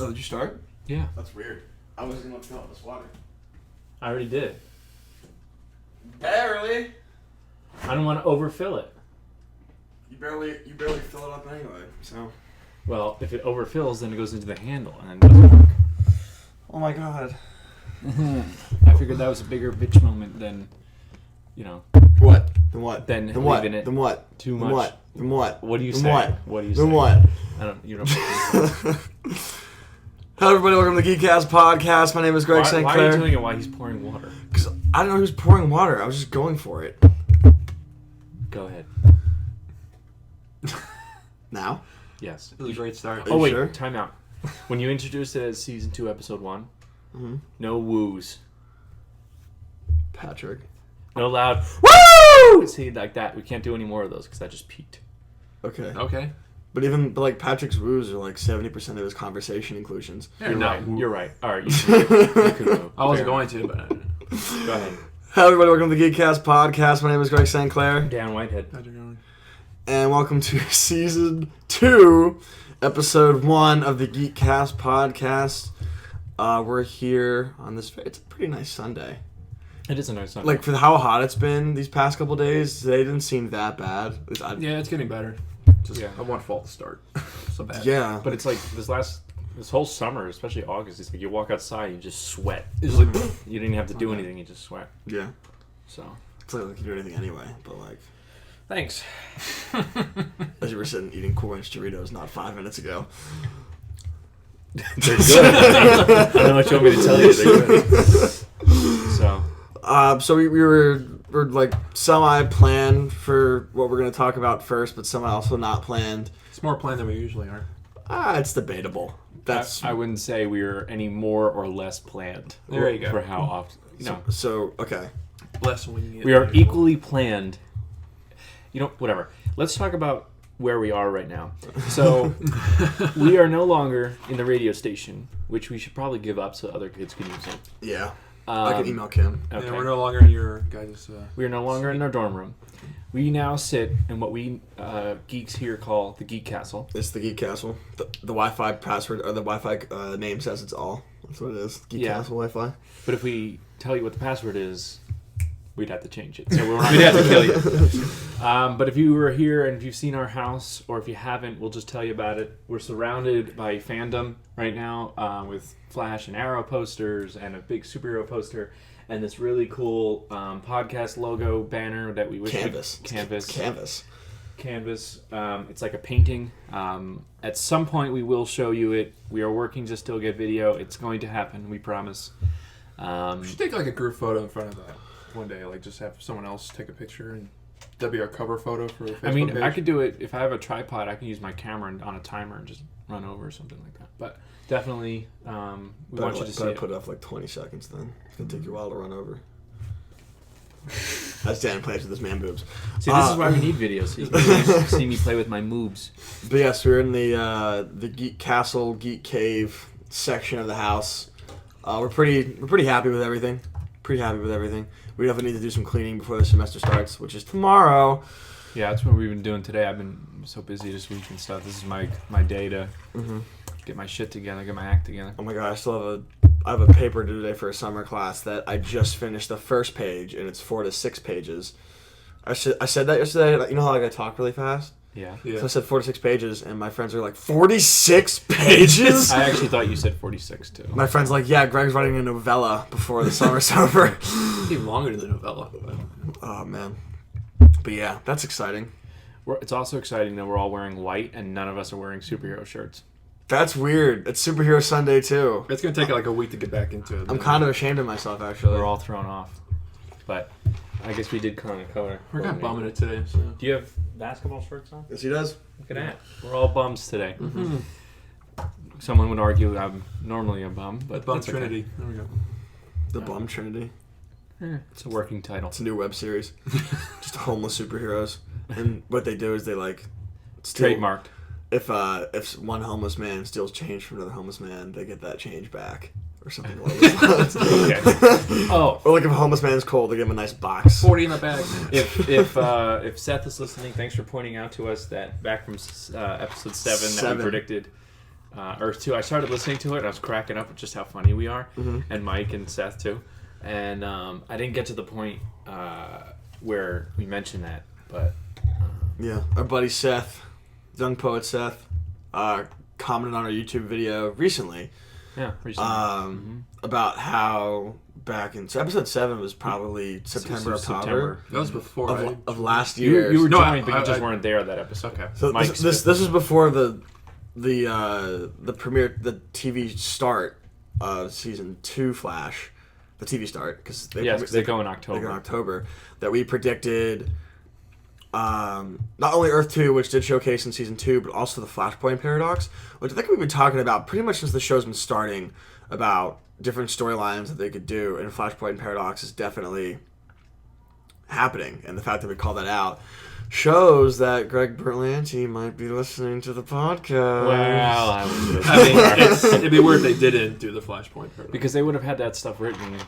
Oh, did you start? Yeah. That's weird. I wasn't going to fill up this water. I already did. Barely. I don't want to overfill it. You barely fill it up anyway, so. Well, if it overfills, then it goes into the handle and it doesn't work. Oh my god. I figured that was a bigger bitch moment than, What? Then what? Then Then what? leaving it Then what? too Then much. what? Then what? What do you Then say? what? Do you say? Then what? You don't. Hello everybody, welcome to the Geekkastle podcast. My name is Greg St. Why Clair. are you doing it while he's pouring water? Because I didn't know he was pouring water. I was just going for it. Go ahead. Now? Yes. It was a great start. Are Oh you wait, sure? time out. When you introduced it as season 2, episode 1, Mm-hmm. no woos, Patrick. no loud woo. See, like that. We can't do any more of those because that just peaked. Okay. Okay. But like Patrick's woos are like 70% of his conversation inclusions. Yeah, You're no. right. You're right. All right. You can move. I wasn't Fair going to, but Go ahead. Hello everybody, welcome to the Geekkastle podcast. My name is Greg St. Clair. Dan Whitehead. how'd you going? And welcome to season 2, episode 1 of the Geekkastle podcast. We're here on this. It's a pretty nice Sunday. It is a nice Sunday. Like for how hot it's been these past couple days, they didn't seem that bad. Yeah, it's getting better. Just Yeah. I want fall to start. So bad. Yeah. But it's like this whole summer, especially August, it's like you walk outside, you just sweat. It's like you didn't have to do anything, you just sweat. Yeah. So. It's like you can do anything anyway, but like. Thanks. As you were sitting eating Cool Ranch Doritos not 5 minutes ago. They're good. I don't know what you want me to tell you. They're good. So we were like semi-planned for what we're going to talk about first, but semi also not planned. It's more planned than we usually are. It's debatable. That's I wouldn't say we were any more or less planned. There you go. For how often. No. so okay. Less when you get We are equally planned. Whatever. Let's talk about where we are right now. So, we are no longer in the radio station, which we should probably give up so other kids can use it. Yeah. I can Um, email Kim. Okay. Yeah, we're no longer in your guys' We are no longer in our dorm room. We now sit in what we geeks here call the Geekkastle. It's the Geekkastle. The Wi-Fi password or the Wi-Fi name says it's all. That's what it is. Geekkastle Yeah. Wi-Fi. But if we tell you what the password is, we'd have to change it. So we're not going to have to kill you. But if you were here and if you've seen our house, or if you haven't, we'll just tell you about it. We're surrounded by fandom right now with Flash and Arrow posters and a big superhero poster and this really cool podcast logo banner that we wish Canvas. Canvas. Canvas. It's like a painting. At some point we will show you it. We are working to still get video. It's going to happen, we promise. We should take like a group photo in front of that one day. Like just have someone else take a picture and that'd be our cover photo for the Facebook page. I could do it if I have a tripod. I can use my camera on a timer and just run over or something like that. But definitely, we want you to see it. Put it up for like 20 seconds then. It's going to take you a while to run over. That's Dan plays with his man boobs. See, this is why we need videos. So you can see me play with my moobs. But yes, we're in the Geekkastle Geek Cave section of the house. We're pretty happy with everything. We definitely need to do some cleaning before the semester starts, which is tomorrow. Yeah, that's what we've been doing today. I've been so busy this week and stuff. This is my day to get my shit together, get my act together. Oh my god, I have a paper due today for a summer class that I just finished the first page, and it's 4 to 6 pages. I said that yesterday. You know how like I talk really fast? Yeah. So I said 4 to 6 pages, and my friends are like, 46 pages? I actually thought you said 46 too. My friend's like, yeah, Greg's writing a novella before the summer's over. It's even longer than the novella. Oh, man. But yeah, that's exciting. It's also exciting that we're all wearing white and none of us are wearing superhero shirts. That's weird. It's Superhero Sunday, too. It's gonna take like a week to get back into it. I'm kind of ashamed of myself, actually. We're all thrown off. But I guess we did kind of cover. We're kind of bumming it today. So. Do you have basketball shirts on? Yes, he does. Look at that. We're all bums today. Mm-hmm. Someone would argue I'm normally a bum, but Bum that's Trinity. There we go. The Bum Trinity. Okay. It's a working title. It's a new web series. Just homeless superheroes. And what they do is they, like... steal- Trademarked. If one homeless man steals change from another homeless man, they get that change back. Or something like that. Okay. Oh. Or like if a homeless man's cold, they give him a nice box. 40 in the bag. If Seth is listening, thanks for pointing out to us that back from episode 7 that we predicted Earth 2. I started listening to it and I was cracking up at just how funny we are, and Mike and Seth too. And I didn't get to the point where we mentioned that, but yeah, our buddy Seth, young poet Seth, commented on our YouTube video recently. Yeah, recently. About how back in episode 7 was probably September, October. That was before of last year. You were joined, but you just weren't there that episode. Okay. So this was before the premiere, the TV start of season 2 Flash, the TV start, because they go in October. They go in October. That we predicted not only Earth 2, which did showcase in season 2, but also the Flashpoint paradox, which I think we've been talking about pretty much since the show's been starting, about different storylines that they could do, and Flashpoint paradox is definitely happening, and the fact that we call that out shows that Greg Berlanti might be listening to the podcast. Well, it'd be weird if they didn't do the Flashpoint paradox. Because they would have had that stuff written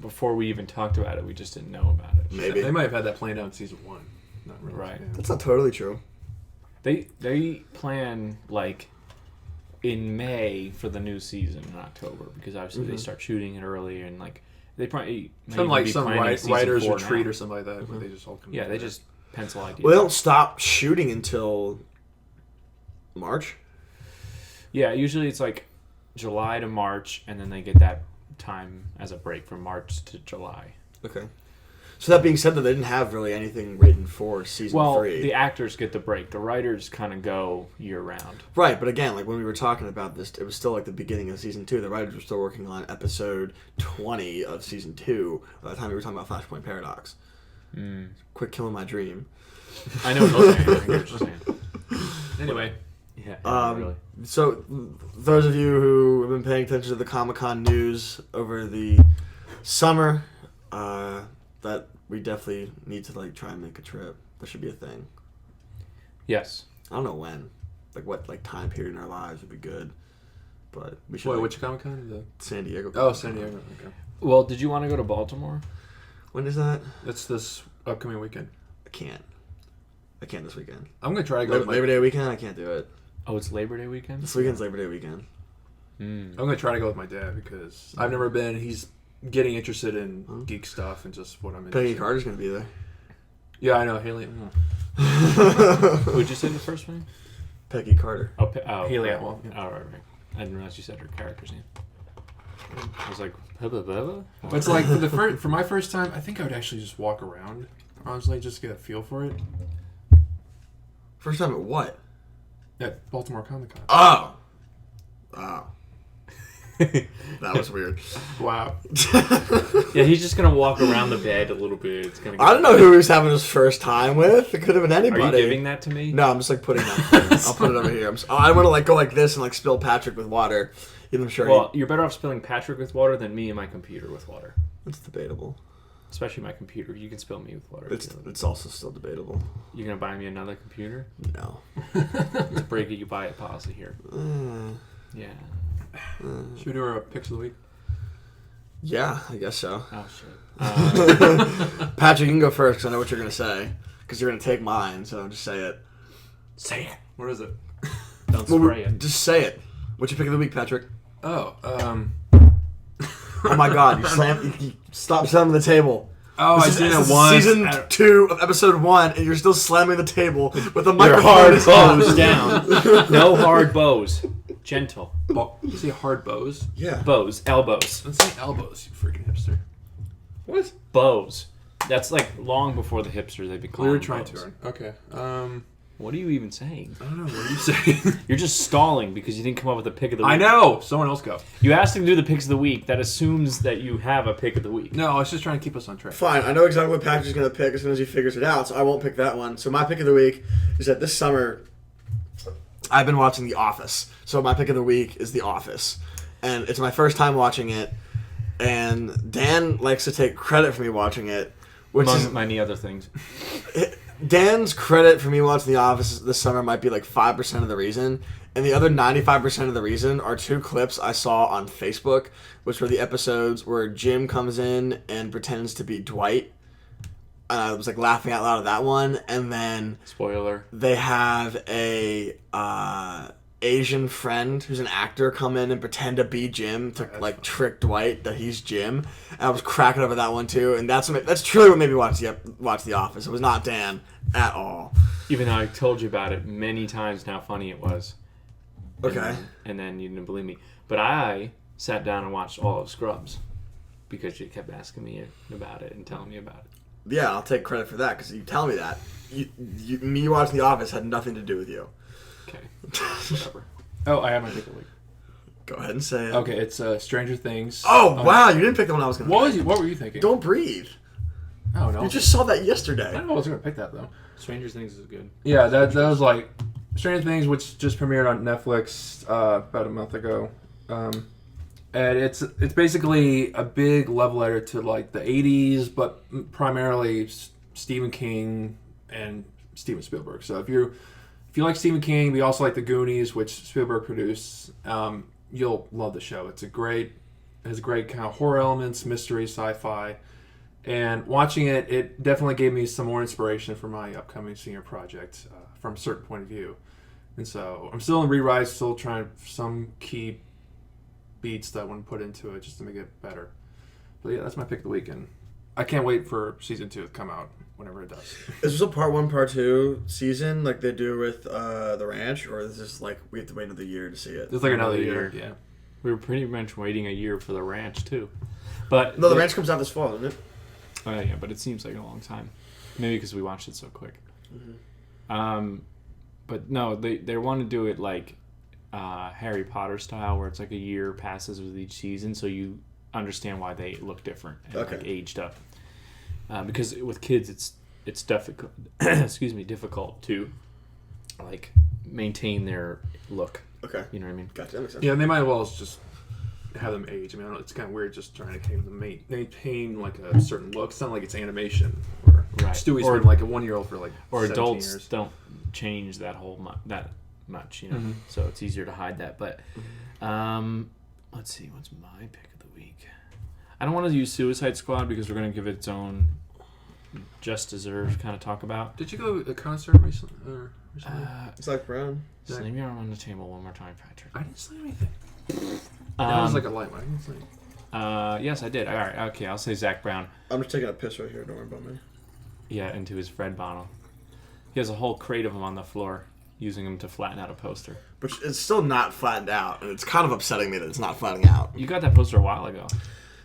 before we even talked about it. We just didn't know about it. Maybe they might have had that planned out in season 1. Not really. Right. Yeah. That's not totally true. They plan like in May for the new season in October, because obviously they start shooting it early, and like they probably some writers retreat now. or something like that where they just all come together. They just pencil ideas. Well, they don't stop shooting until March. Yeah, usually it's like July to March, and then they get that time as a break from March to July. Okay. So that being said, though, they didn't have really anything written for season 3. Well, the actors get the break. The writers kind of go year-round. Right, but again, like when we were talking about this, it was still like the beginning of season 2. The writers were still working on episode 20 of season 2 by the time we were talking about Flashpoint Paradox. Quit killing my dream. I know what you're saying. Anyway. Yeah, really. So, those of you who have been paying attention to the Comic-Con news over the summer, that we definitely need to like try and make a trip. That should be a thing. Yes. I don't know when. Like what time period in our lives would be good. But we should. Which Comic-Con? San Diego. Oh, San Diego. Okay. Well, did you want to go to Baltimore? When is that? It's this upcoming weekend. I can't this weekend. I'm gonna try to go. Labor Day weekend. I can't do it. Oh, it's Labor Day weekend? This weekend's Labor Day weekend. I'm gonna try to go with my dad because I've never been. He's getting interested in geek stuff and just what I'm interested in. Peggy Carter's gonna be there. Yeah, I know. Haley. Who'd you say the first one? Peggy Carter. Haley right. Atwell. Oh, right. I didn't realize you said her character's name. I was like, blah. But it's like for my first time, I think I would actually just walk around. Honestly, just get a feel for it. First time at what? At Baltimore Comic Con. Oh. That was weird. Wow. Yeah, he's just gonna walk around the bed a little bit. It's gonna. I don't know who he was having his first time with. It could have been anybody. Are you giving that to me? No, I'm just like putting that. I'll put it over here. I want to like go like this and like spill Patrick with water. Even sure. Well, you're better off spilling Patrick with water than me and my computer with water. It's debatable. Especially my computer. You can spill me with water. It's also still debatable. You're gonna buy me another computer? No. To break it, you buy it policy here. Yeah. Should we do our picks of the week? Yeah, I guess so. Oh shit. Patrick, you can go first because I know what you're gonna say. Because you're gonna take mine, so just say it. Say it. What is it? Don't spray it. Just say it. What's your pick of the week, Patrick? Oh, Oh my God! You stop slamming the table. Oh, this I did it once. Season 2 of episode 1, and you're still slamming the table with a Your microphone. hard bows down. No hard bows. Gentle. You say hard bows? Yeah. Bows. Elbows. Let's say elbows, you freaking hipster. What? Bows. That's like long before the hipster they became. We were trying to. Okay. What are you even saying? I don't know. What are you saying? You're just stalling because you didn't come up with a pick of the week. I know. Someone else go. You asked him to do the picks of the week. That assumes that you have a pick of the week. No, I was just trying to keep us on track. Fine. I know exactly what Patrick's going to pick as soon as he figures it out, so I won't pick that one. So my pick of the week is that this summer I've been watching The Office. So my pick of the week is The Office. And it's my first time watching it. And Dan likes to take credit for me watching it. Which Among is many other things. Dan's credit for me watching The Office this summer might be like 5% of the reason. And the other 95% of the reason are 2 clips I saw on Facebook, which were the episodes where Jim comes in and pretends to be Dwight. And I was like laughing out loud at that one. And then Spoiler. they have a Asian friend who's an actor come in and pretend to be Jim to like trick Dwight that he's Jim. And I was cracking up at that one too, and that's truly what made me watch The Office. It was not Dan at all. Even though I told you about it many times and how funny it was. Okay. And then you didn't believe me. But I sat down and watched all of Scrubs because you kept asking me about it and telling me about it. Yeah, I'll take credit for that because you tell me that. Me watching The Office had nothing to do with you. Okay. Whatever. Oh, I have my pick of the week. Go ahead and say it. Okay, it's Stranger Things. Oh, wow, you didn't pick the one I was going to pick. What were you thinking? Don't Breathe. Oh, no. You just saw that I yesterday. don't know I was going to pick that, though. Stranger Things is good. Yeah, that was like Stranger Things, which just premiered on Netflix about a month ago. And it's basically a big love letter to like the 80s, but primarily Stephen King and Steven Spielberg. So if you like Stephen King, we also like The Goonies, which Spielberg produced. You'll love the show. It has great kind of horror elements, mystery, sci-fi. And watching it, it definitely gave me some more inspiration for my upcoming senior project from a certain point of view. And so I'm still in rewrites, still trying some key beats that I want to put into it just to make it better. But yeah, that's my pick of the weekend. I can't wait for season 2 to come out whenever it does. Is this a part 1, part 2 season like they do with The Ranch, or is this like we have to wait another year to see it? It's like another year. Yeah. We were pretty much waiting a year for The Ranch too. But No, The Ranch comes out this fall, doesn't it? Oh yeah, but it seems like a long time. Maybe because we watched it so quick. Mm-hmm. But no, they want to do it like Harry Potter style, where it's like a year passes with each season, so you understand why they look different and like aged up. Because with kids, it's difficult. Difficult to like maintain their look. Okay. You know what I mean? Gotcha. That makes sense. Yeah, and they might as well just have them age. I mean, I don't know, it's kind of weird just trying to maintain like a certain look. It's not like it's animation. Or Stewie's been like a 1-year-old for like 17 adults years. Don't change that that much, you know. Mm-hmm. So it's easier to hide that. But let's see, what's my pick of the week? I don't want to use Suicide Squad because we're going to give it its own just deserved kind of talk about. Did you go to a concert recently? Zach Brown. Slam your arm on the table one more time, Patrick. I didn't say anything. That was like a light one. I didn't say. Yes, I did. All right, okay, I'll say Zach Brown. I'm just taking a piss right here. Don't worry about me. Yeah, into his Fred bottle. He has a whole crate of them on the floor, using them to flatten out a poster. But it's still not flattened out, and it's kind of upsetting me that it's not flattening out. You got that poster a while ago.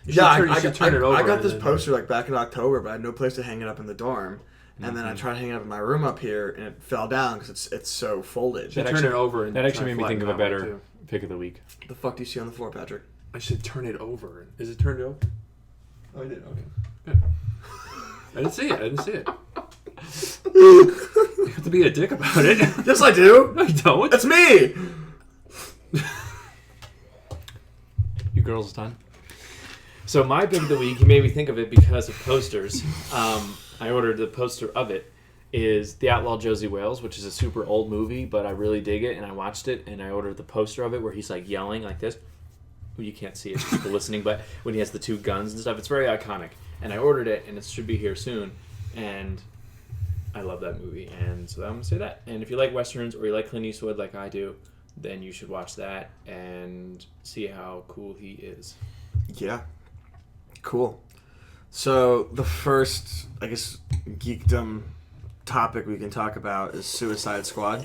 You should turn it over. I got this poster like back in October, but I had no place to hang it up in the dorm. And then I tried hanging it up in my room up here, and it fell down because it's so folded. Turn it over. And that actually made me think of a better pick of the week. The fuck do you see on the floor, Patrick? I should turn it over. Is it turned over? Oh, I did. Okay. Good. I didn't see it. You have to be a dick about it. Yes, I do. No, you don't. That's me. You girls done? So my pick of the week, you made me think of it because of posters. I ordered the poster of it. Is The Outlaw Josie Wales, which is a super old movie, but I really dig it, and I watched it, and I ordered the poster of it where he's like yelling like this. Well, you can't see it, people listening, but when he has the 2 guns and stuff, it's very iconic. And I ordered it, and it should be here soon, and I love that movie, and so I'm going to say that. And if you like Westerns or you like Clint Eastwood like I do, then you should watch that and see how cool he is. Yeah. Cool. So the first, I guess, geekdom topic we can talk about is Suicide Squad.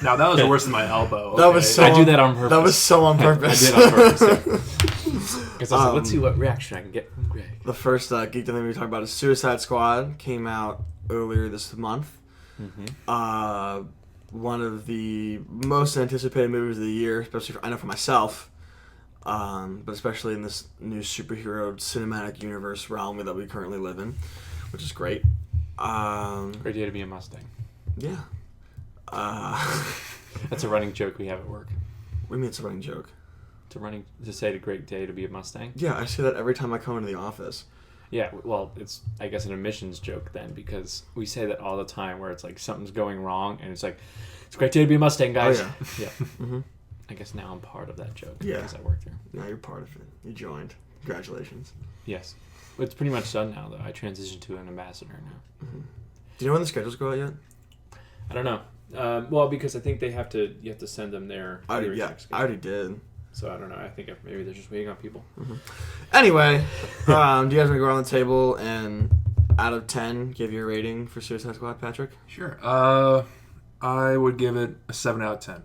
Now that was worse than my elbow. Okay? That was so I do that on purpose. That was so on purpose. I did on purpose. Because I was like, let's see what reaction I can get from Greg. The first geekdom thing we talk about is Suicide Squad. Came out earlier this month. Mm-hmm. One of the most anticipated movies of the year, especially I know for myself. But especially in this new superhero cinematic universe realm that we currently live in, which is great. Great day to be a Mustang. Yeah. That's a running joke we have at work. What do you mean it's a running joke? To say a great day to be a Mustang. Yeah, I say that every time I come into the office. Yeah, well, it's I guess an admissions joke then because we say that all the time where it's like something's going wrong and it's like it's a great day to be a Mustang, guys. Oh, yeah. Yeah. Mm-hmm. I guess now I'm part of that joke. Yeah. Because I work there. Now you're part of it. You joined. Congratulations. Yes. It's pretty much done now, though. I transitioned to an ambassador now. Mm-hmm. Do you know when the schedules go out yet? I don't know. Well, because I think you have to send them their hearing checks. I already did. So I don't know. I think maybe they're just waiting on people. Mm-hmm. Anyway, do you guys want to go around the table and out of 10 give your rating for Suicide Squad, Patrick? Sure. I would give it a 7 out of 10.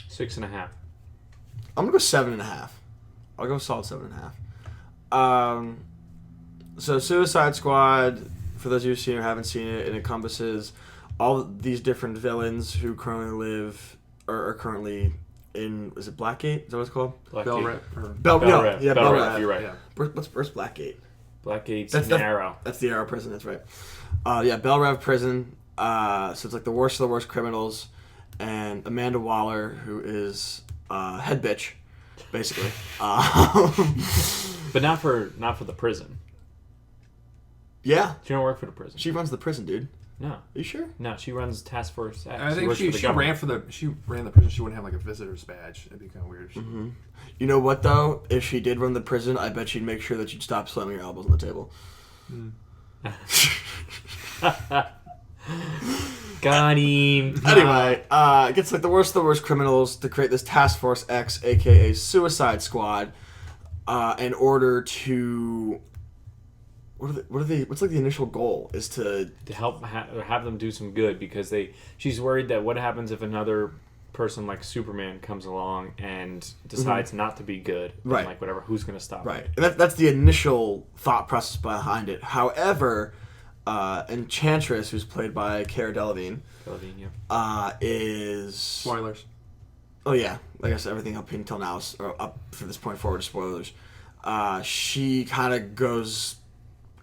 6.5. I'm gonna go 7.5. I'll go solid 7.5. So Suicide Squad, for those of you who've seen or haven't seen it, it encompasses all these different villains who currently live or are currently in, is it Blackgate? Is that what it's called? Bell Rev. Bell Rev. You're right. Yeah. Where's Blackgate? Blackgate's That's Arrow. That's the Arrow prison. That's right. Bell Rev prison. So it's like the worst of the worst criminals, and Amanda Waller, who is head bitch, basically. But not for the prison. Yeah. She don't work for the prison. She runs the prison, dude. No. Are you sure? No, she runs Task Force X. I think works she for the ran the prison. She wouldn't have like a visitor's badge. It'd be kind of weird. Mm-hmm. You know what though? If she did run the prison, I bet she'd make sure that you'd stop slamming your elbows on the table. Got him. Anyway, it gets like the worst of the worst criminals to create this Task Force X, aka Suicide Squad, in order to. What's like the initial goal is to help have them do some good, because she's worried that what happens if another person like Superman comes along and decides not to be good, right? And like whatever, who's going to stop? Right, and that's the initial thought process behind it. However, Enchantress, who's played by Cara Delevingne, is spoilers. Oh yeah, like I said, everything up until now is, or up from this point forward is spoilers. She kind of goes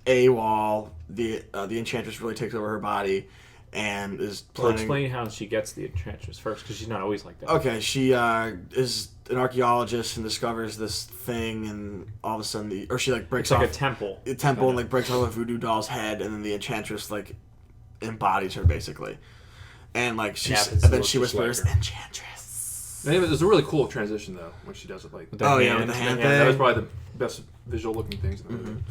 AWOL. The Enchantress really takes over her body and is planning... Well, explain how she gets the Enchantress first, because she's not always like that. Okay, she is an archaeologist and discovers this thing, and all of a sudden she like breaks off... It's like a temple and like breaks off a voodoo doll's head, and then the Enchantress like embodies her basically. And like then she whispers, like Enchantress. It was a really cool transition though when she does it like with the hand thing. That was probably the best visual looking things in the movie.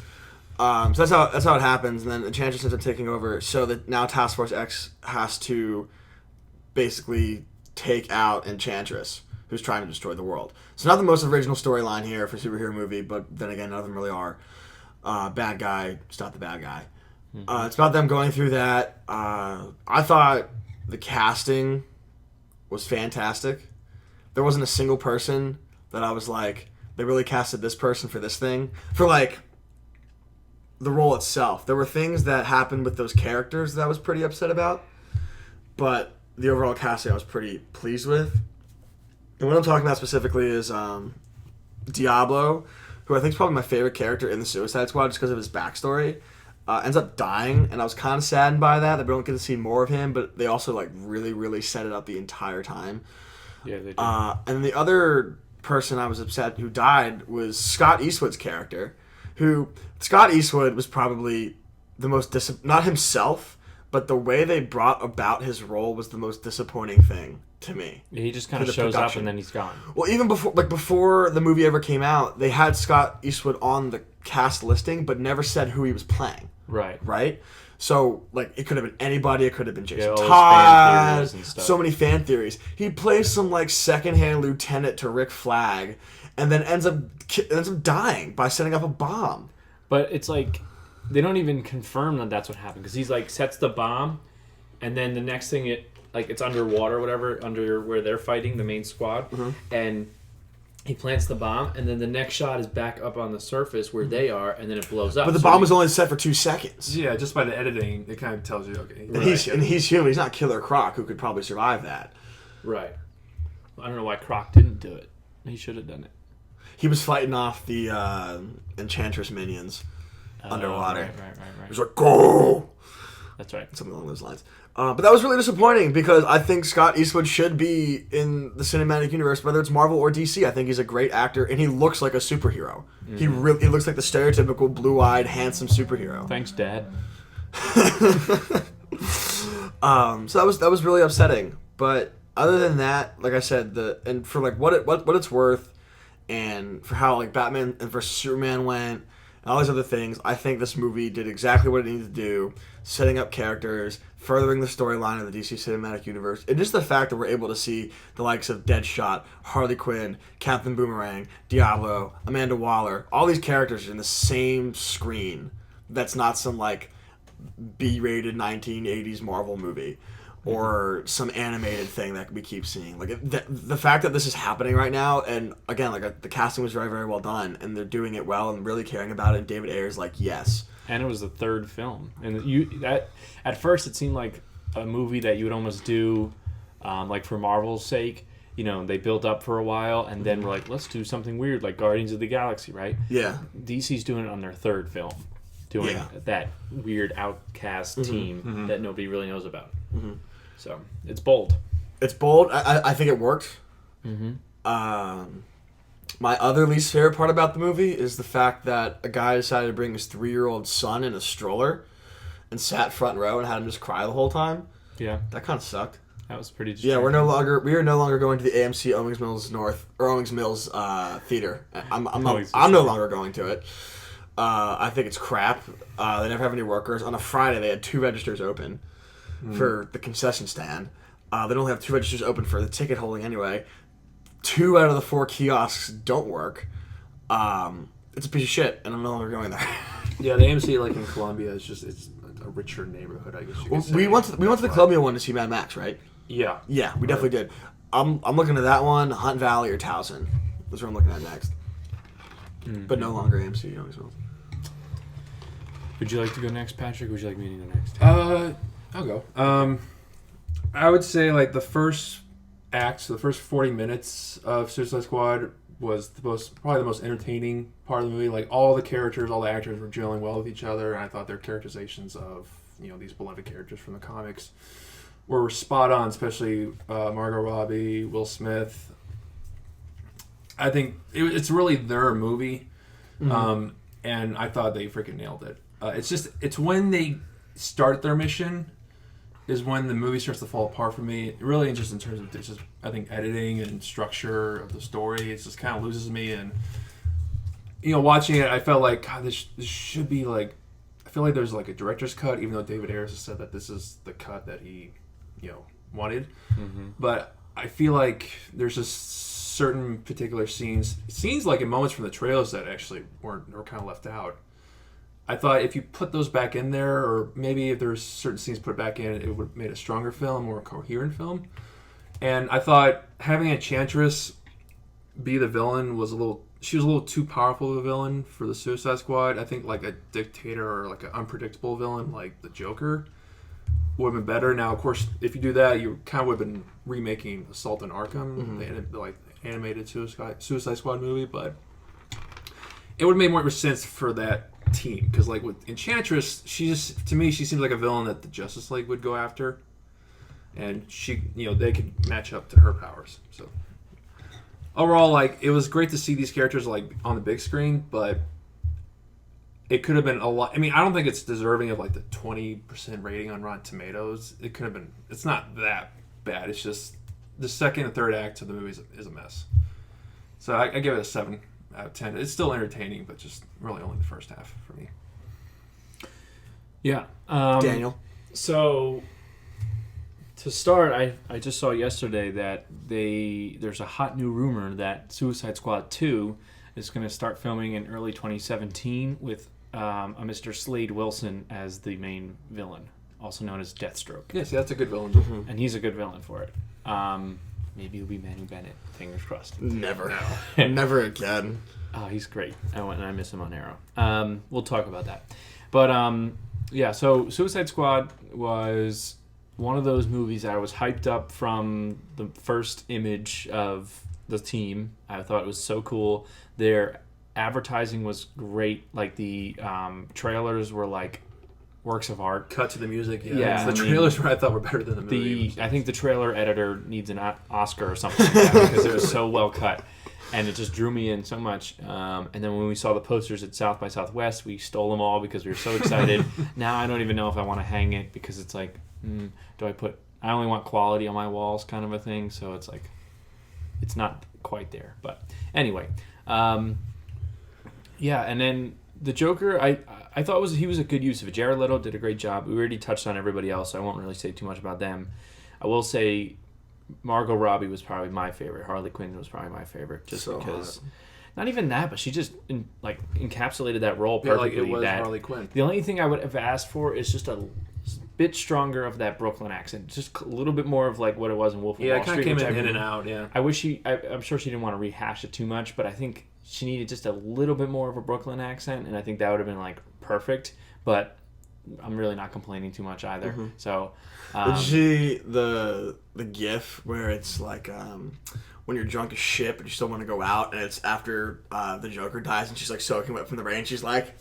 So that's how it happens, and then Enchantress ends up taking over. So that now Task Force X has to basically take out Enchantress, who's trying to destroy the world. So not the most original storyline here for a superhero movie, but then again, none of them really are. Bad guy, stop the bad guy. It's about them going through that. I thought the casting was fantastic. There wasn't a single person that I was like, they really casted this person for this thing. For like the role itself. There were things that happened with those characters that I was pretty upset about, but the overall casting I was pretty pleased with. And what I'm talking about specifically is Diablo, who I think is probably my favorite character in the Suicide Squad just because of his backstory. Ends up dying, and I was kind of saddened by that. I don't get to see more of him, but they also like really, really set it up the entire time. Yeah, they did. And the other person I was upset who died was Scott Eastwood's character, who Scott Eastwood was probably the most not himself, but the way they brought about his role was the most disappointing thing to me. Yeah, he just kind of shows up and then he's gone. Well, even before the movie ever came out, they had Scott Eastwood on the cast listing, but never said who he was playing. Right? So, like, it could have been anybody. It could have been Jason Todd. So many fan theories. He plays some, like, secondhand lieutenant to Rick Flag, and then ends up dying by setting up a bomb. But it's like, they don't even confirm that that's what happened, because he's, like, sets the bomb, and then the next thing, it's underwater or whatever, under where they're fighting, the main squad, and he plants the bomb, and then the next shot is back up on the surface where they are, and then it blows up. But the bomb was only set for 2 seconds. Yeah, just by the editing, it kind of tells you, okay. And he's human. He's not Killer Croc, who could probably survive that. Right. I don't know why Croc didn't do it. He should have done it. He was fighting off the Enchantress minions underwater. Right. He was like, go! That's right. Something along those lines. But that was really disappointing because I think Scott Eastwood should be in the cinematic universe, whether it's Marvel or DC. I think he's a great actor, and he looks like a superhero. He looks like the stereotypical blue-eyed, handsome superhero. Thanks, Dad. So that was really upsetting. But other than that, like I said, and for like what it's worth, and for how like Batman and vs Superman went, and all these other things, I think this movie did exactly what it needed to do. setting up characters, furthering the storyline of the DC Cinematic Universe, and just the fact that we're able to see the likes of Deadshot, Harley Quinn, Captain Boomerang, Diablo, Amanda Waller, all these characters in the same screen. That's not some like B-rated 1980s Marvel movie or some animated thing that we keep seeing. Like the fact that this is happening right now, and again, like the casting was very, very well done, and they're doing it well and really caring about it. And David Ayer's like, yes. And it was the third film, and at first it seemed like a movie that you would almost do, like for Marvel's sake. You know, they built up for a while, and then we're like, let's do something weird, like Guardians of the Galaxy, right? Yeah. DC's doing it on their third film, doing that weird outcast team that nobody really knows about. Mm-hmm. So it's bold. It's bold. I think it worked. Mm-hmm. My other least favorite part about the movie is the fact that a guy decided to bring his 3-year-old son in a stroller and sat front row and had him just cry the whole time. Yeah. That kind of sucked. That was pretty Yeah, we are no longer going to the AMC Owings Mills North or Owings Mills theater. I'm no longer going to it. I think it's crap. They never have any workers. On a Friday, they had 2 registers open for the concession stand. They only have 2 registers open for the ticket holding anyway. 2 out of the 4 kiosks don't work. It's a piece of shit, and I'm no longer going there. Yeah, the AMC like in Columbia is just it's a richer neighborhood, I guess you could say. We went to the Columbia one to see Mad Max, right? Yeah. Yeah, we definitely did. I'm looking at that one, Hunt Valley or Towson. That's what I'm looking at next. But no longer AMC. Would you like to go next, Patrick? Or would you like me to go next? I'll go. I would say like the first act, so the first 40 minutes of Suicide Squad was probably the most entertaining part of the movie. Like all the characters, all the actors were gelling well with each other, and I thought their characterizations of these beloved characters from the comics were spot on. Especially Margot Robbie, Will Smith. I think it's really their movie, and I thought they freaking nailed it. It's when they start their mission is when the movie starts to fall apart for me. Really, just in terms of just I think editing and structure of the story, it just kind of loses me. And watching it, I felt like God, this should be like. I feel like there's like a director's cut, even though David Ayers has said that this is the cut that he, wanted. Mm-hmm. But I feel like there's just certain particular scenes like in moments from the trailers that actually were kind of left out. I thought if you put those back in there, or maybe if there's certain scenes put back in, it would have made a stronger film, more coherent film. And I thought having Enchantress be the villain she was a little too powerful of a villain for the Suicide Squad. I think like a dictator or like an unpredictable villain like the Joker would have been better. Now, of course, if you do that, you kind of would have been remaking Assault on Arkham, the animated Suicide Squad movie, but it would have made more sense for that team, because like with Enchantress, to me she seems like a villain that the Justice League would go after, and she they could match up to her powers. So overall, like it was great to see these characters like on the big screen, but it could have been a lot. I mean, I don't think it's deserving of like the 20% rating on Rotten Tomatoes. It could have been. It's not that bad. It's just the second and third act of the movie is a mess. So I give it a 7 out of 10. It's still entertaining, but just really only the first half for me. Yeah. Daniel? So, to start, I just saw yesterday that there's a hot new rumor that Suicide Squad 2 is going to start filming in early 2017 with a Mr. Slade Wilson as the main villain, also known as Deathstroke. Yeah, see, that's a good villain. Mm-hmm. And he's a good villain for it. Maybe it'll be Manu Bennett. Fingers crossed. Never. No. Never again. Oh, he's great. I miss him on Arrow. We'll talk about that. But, yeah, so Suicide Squad was one of those movies that I was hyped up from the first image of the team. I thought it was so cool. Their advertising was great. Like, the trailers were, like, works of art. Cut to the music. Yeah. The trailers I thought were better than the movie. I think the trailer editor needs an Oscar or something like that because it was so well cut. And it just drew me in so much. And then when we saw the posters at South by Southwest, we stole them all because we were so excited. Now I don't even know if I want to hang it because it's like, I only want quality on my walls kind of a thing. So it's like, it's not quite there. But anyway, yeah. And then the Joker, I thought he was a good use of it. Jared Leto did a great job. We already touched on everybody else, so I won't really say too much about them. I will say Margot Robbie was probably my favorite. Harley Quinn was probably my favorite, just So because. hot. Not even that, but she just encapsulated that role perfectly. Like it was that Harley Quinn. the only thing I would have asked for is just a bit stronger of that Brooklyn accent, just a little bit more of like what it was in Wolf of Yeah, Wall it kind Street. of came which in and out. Yeah. I wish I'm sure she didn't want to rehash it too much, but I think she needed just a little bit more of a Brooklyn accent, and I think that would have been like perfect. But I'm really not complaining too much either. Mm-hmm. So, Did you see the GIF where it's like when you're drunk as shit but you still want to go out, and it's after the Joker dies and she's like soaking wet from the rain. She's like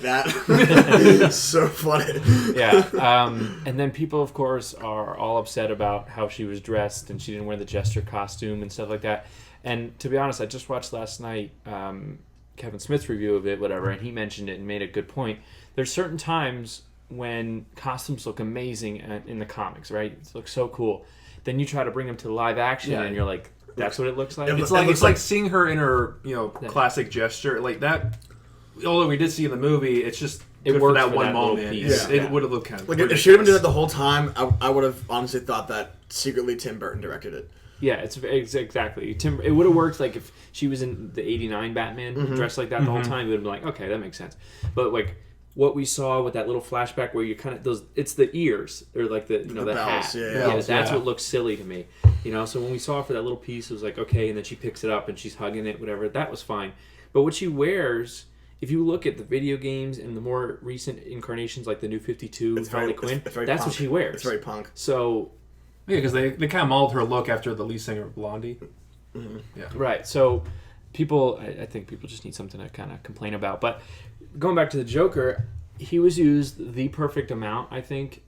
that. It's so funny. yeah. And then people, of course, are all upset about how she was dressed and she didn't wear the Jester costume and stuff like that. And to be honest, I just watched last night Kevin Smith's review of it, whatever, and he mentioned it and made a good point. There's certain times when costumes look amazing in the comics, right? It looks so cool. Then you try to bring them to live action, and you're like, that's what it looks like? It's like seeing her in her classic gesture like that. Although we did see in the movie, it's just good for that one moment. Piece. It would have looked kind of like if she had been doing it the whole time, I would have honestly thought that secretly Tim Burton directed it. Yeah, it's exactly. It would have worked like if she was in the '89 Batman dressed like that the whole time. It would have been like, okay, that makes sense. But like what we saw with that little flashback where you kind of it's the ears or like the the bells, hat. yeah. That's what looks silly to me. So when we saw her for that little piece, it was like okay, and then she picks it up and she's hugging it, whatever. That was fine. But what she wears. If you look at the video games and the more recent incarnations, like the New 52 Harley Quinn, that's punk. what she wears. It's very punk. So, yeah, because they kind of modeled her look after the lead singer of Blondie. Mm-hmm. Yeah, right. So, I think people just need something to kind of complain about. But going back to the Joker, he was used the perfect amount. I think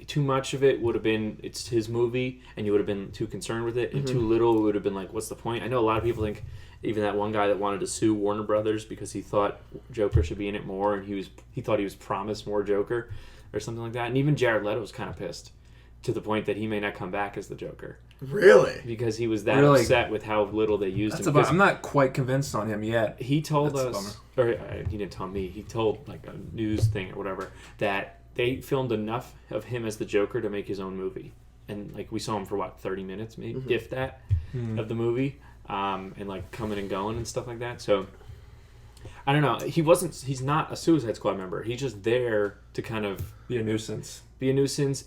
too much of it would have been it's his movie, and you would have been too concerned with it, and too little would have been like, what's the point? I know a lot of people think. Even that one guy that wanted to sue Warner Brothers because he thought Joker should be in it more, and he thought he was promised more Joker or something like that. And even Jared Leto was kind of pissed to the point that he may not come back as the Joker. Really? Because he was that upset with how little they used him. I'm not quite convinced on him yet. He told us, or he didn't tell me. He told like a news thing or whatever that they filmed enough of him as the Joker to make his own movie, and like we saw him for 30 minutes, maybe if that, of the movie. And like coming and going and stuff like that. So I don't know. He's not a Suicide Squad member. He's just there to kind of be a nuisance.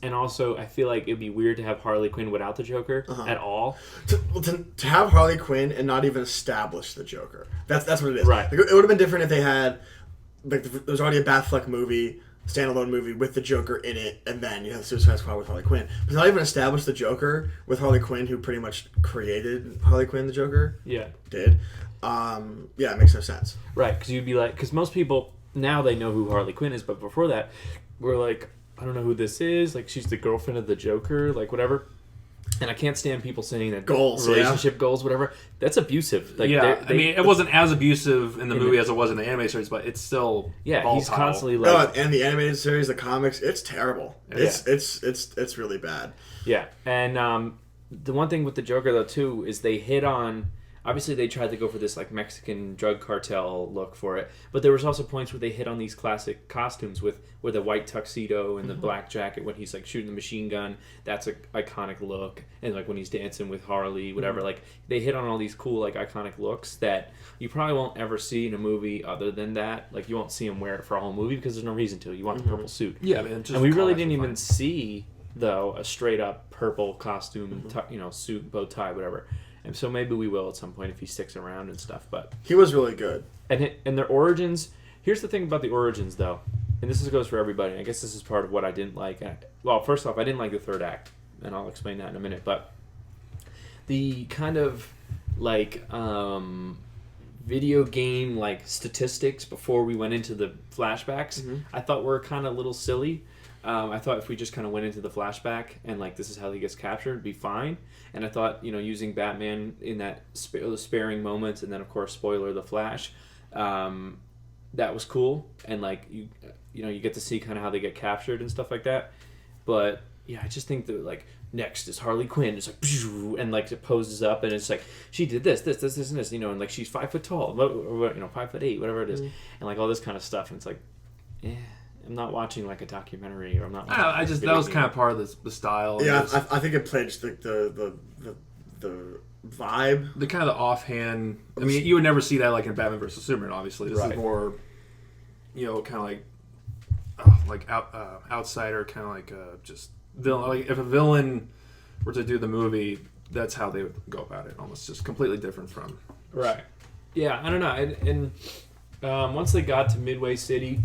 And also I feel like it'd be weird to have Harley Quinn without the Joker at all. To have Harley Quinn and not even establish the Joker. That's what it is. Right. Like, it would have been different if they had like there's already a Batfleck movie. Standalone movie with the Joker in it, and then you have Suicide Squad with Harley Quinn. But not even establish the Joker with Harley Quinn, who pretty much created Harley Quinn, the Joker. Yeah. Did. Yeah, it makes no sense. Right, because you'd be like, because most people now they know who Harley Quinn is, but before that, we're like, I don't know who this is. Like, she's the girlfriend of the Joker, like whatever. And I can't stand people saying that relationship goals, whatever. That's abusive. Like, I mean, it wasn't as abusive in the movie as it was in the anime series, but it's still volatile. He's constantly like. And the animated series, the comics, it's terrible. It's really bad. Yeah, and the one thing with the Joker though too is they hit on. Obviously, they tried to go for this like Mexican drug cartel look for it, but there was also points where they hit on these classic costumes with the white tuxedo and the black jacket when he's like shooting the machine gun. That's an iconic look, and like when he's dancing with Harley, whatever. Like they hit on all these cool like iconic looks that you probably won't ever see in a movie other than that. Like you won't see him wear it for a whole movie because there's no reason to. You want the purple suit. Yeah, man. And we really didn't even see though a straight up purple costume, suit, bow tie, whatever. And so maybe we will at some point if he sticks around and stuff. But he was really good. And their origins. Here's the thing about the origins, though, and this goes for everybody. I guess this is part of what I didn't like. Well, first off, I didn't like the third act, and I'll explain that in a minute. But the kind of like video game like statistics before we went into the flashbacks, I thought were kind of a little silly. I thought if we just kind of went into the flashback and like this is how he gets captured, it'd be fine. And I thought using Batman in that sparing moments, and then of course spoiler the Flash, that was cool. And like you get to see kind of how they get captured and stuff like that. But yeah, I just think that like next is Harley Quinn. It's like and like it poses up and it's like she did this, and this, you know, and like she's 5 foot tall, or, you know, 5'8", whatever it is, and like all this kind of stuff. And it's like, I'm not watching like a documentary, or I'm not. I just that was kind of part of the style. Yeah, I think it played just the vibe. The kind of the offhand. I mean, you would never see that like in Batman vs Superman. Obviously, this is more, you know, kind of like outsider, kind of like just villain. Like if a villain were to do the movie, that's how they would go about it. Almost just completely different from. Right. Yeah, I don't know. And once they got to Midway City,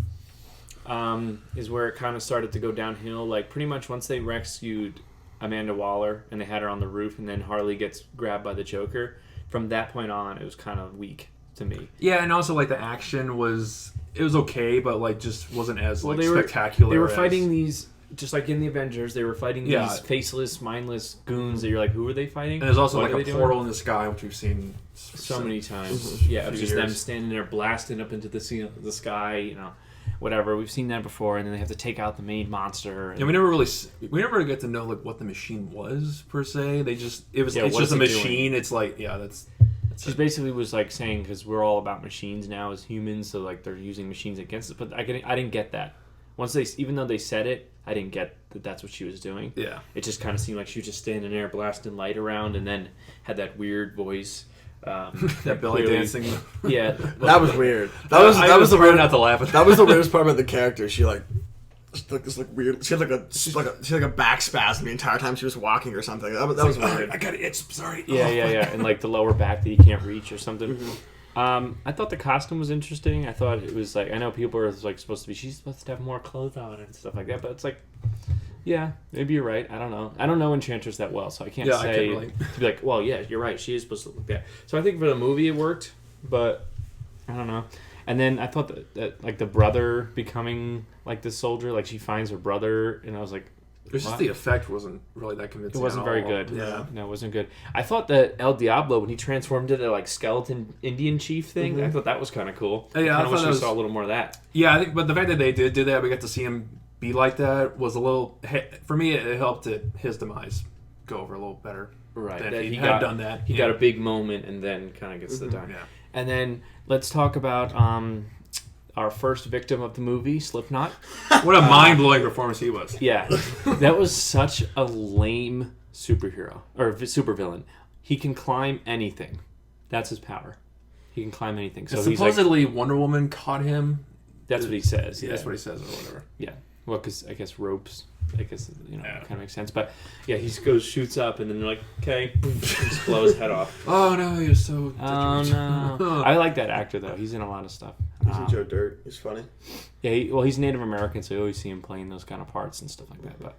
is where it kind of started to go downhill. Like pretty much once they rescued Amanda Waller and they had her on the roof, and then Harley gets grabbed by the Joker. From that point on, it was kind of weak to me. Yeah, and also like the action was okay, but like just wasn't as spectacular. They were fighting these, just like in the Avengers, they were fighting these faceless, mindless goons that you're like, who are they fighting? And there's also like a portal in the sky, which we've seen so many times. Yeah, it was just them standing there blasting up into the sky, you know. Whatever, we've seen that before, and then they have to take out the main monster. And we never get to know like what the machine was per se. It's just a machine. Doing? It's like that's she basically was like saying, because we're all about machines now as humans, so like they're using machines against us. But I didn't get that. Even though they said it, I didn't get that that's what she was doing. Yeah, it just kind of seemed like she was just standing there blasting light around, and then had that weird voice. That belly dancing. Yeah, that was weird. That was the weird. Not to laugh at that was the weirdest part about the character. She like this like weird. She had like a back spasm the entire time she was walking or something. That was weird. I got an itch. Sorry. Yeah, and like the lower back that you can't reach or something. Mm-hmm. I thought the costume was interesting. I thought it was like, I know people are like she's supposed to have more clothes on and stuff like that, but it's like, yeah, maybe you're right. I don't know. I don't know Enchantress that well, so I can't say to be like, well, yeah, you're right. She is supposed to look like that. So I think for the movie it worked, but I don't know. And then I thought that like the brother becoming like this soldier, like she finds her brother, and I was like, it's just the effect wasn't really that convincing. It wasn't very good. Yeah, no, it wasn't good. I thought that El Diablo, when he transformed into like skeleton Indian chief thing, I thought that was kind of cool. Yeah, I wish we saw a little more of that. Yeah, I think, but the fact that they did that, we got to see him be like that, was a little. For me, it helped his demise go over a little better. Right, that he had done that. He got a big moment, and then kind of gets the die. Yeah. And then let's talk about our first victim of the movie, Slipknot. What a mind-blowing performance he was. Yeah, that was such a lame superhero or supervillain. He can climb anything. That's his power. He can climb anything. So supposedly he's like, Wonder Woman caught him. That's what he says. Yeah, that's what he says or whatever. Yeah. Well, because I guess ropes. I guess kind of makes sense. But yeah, he shoots up, and then they're like, okay, just blow his head off. Oh no, you're so. Oh no. I like that actor though. He's in a lot of stuff. He's in Joe Dirt. He's funny. Yeah, he's Native American, so you always see him playing those kind of parts and stuff like that. But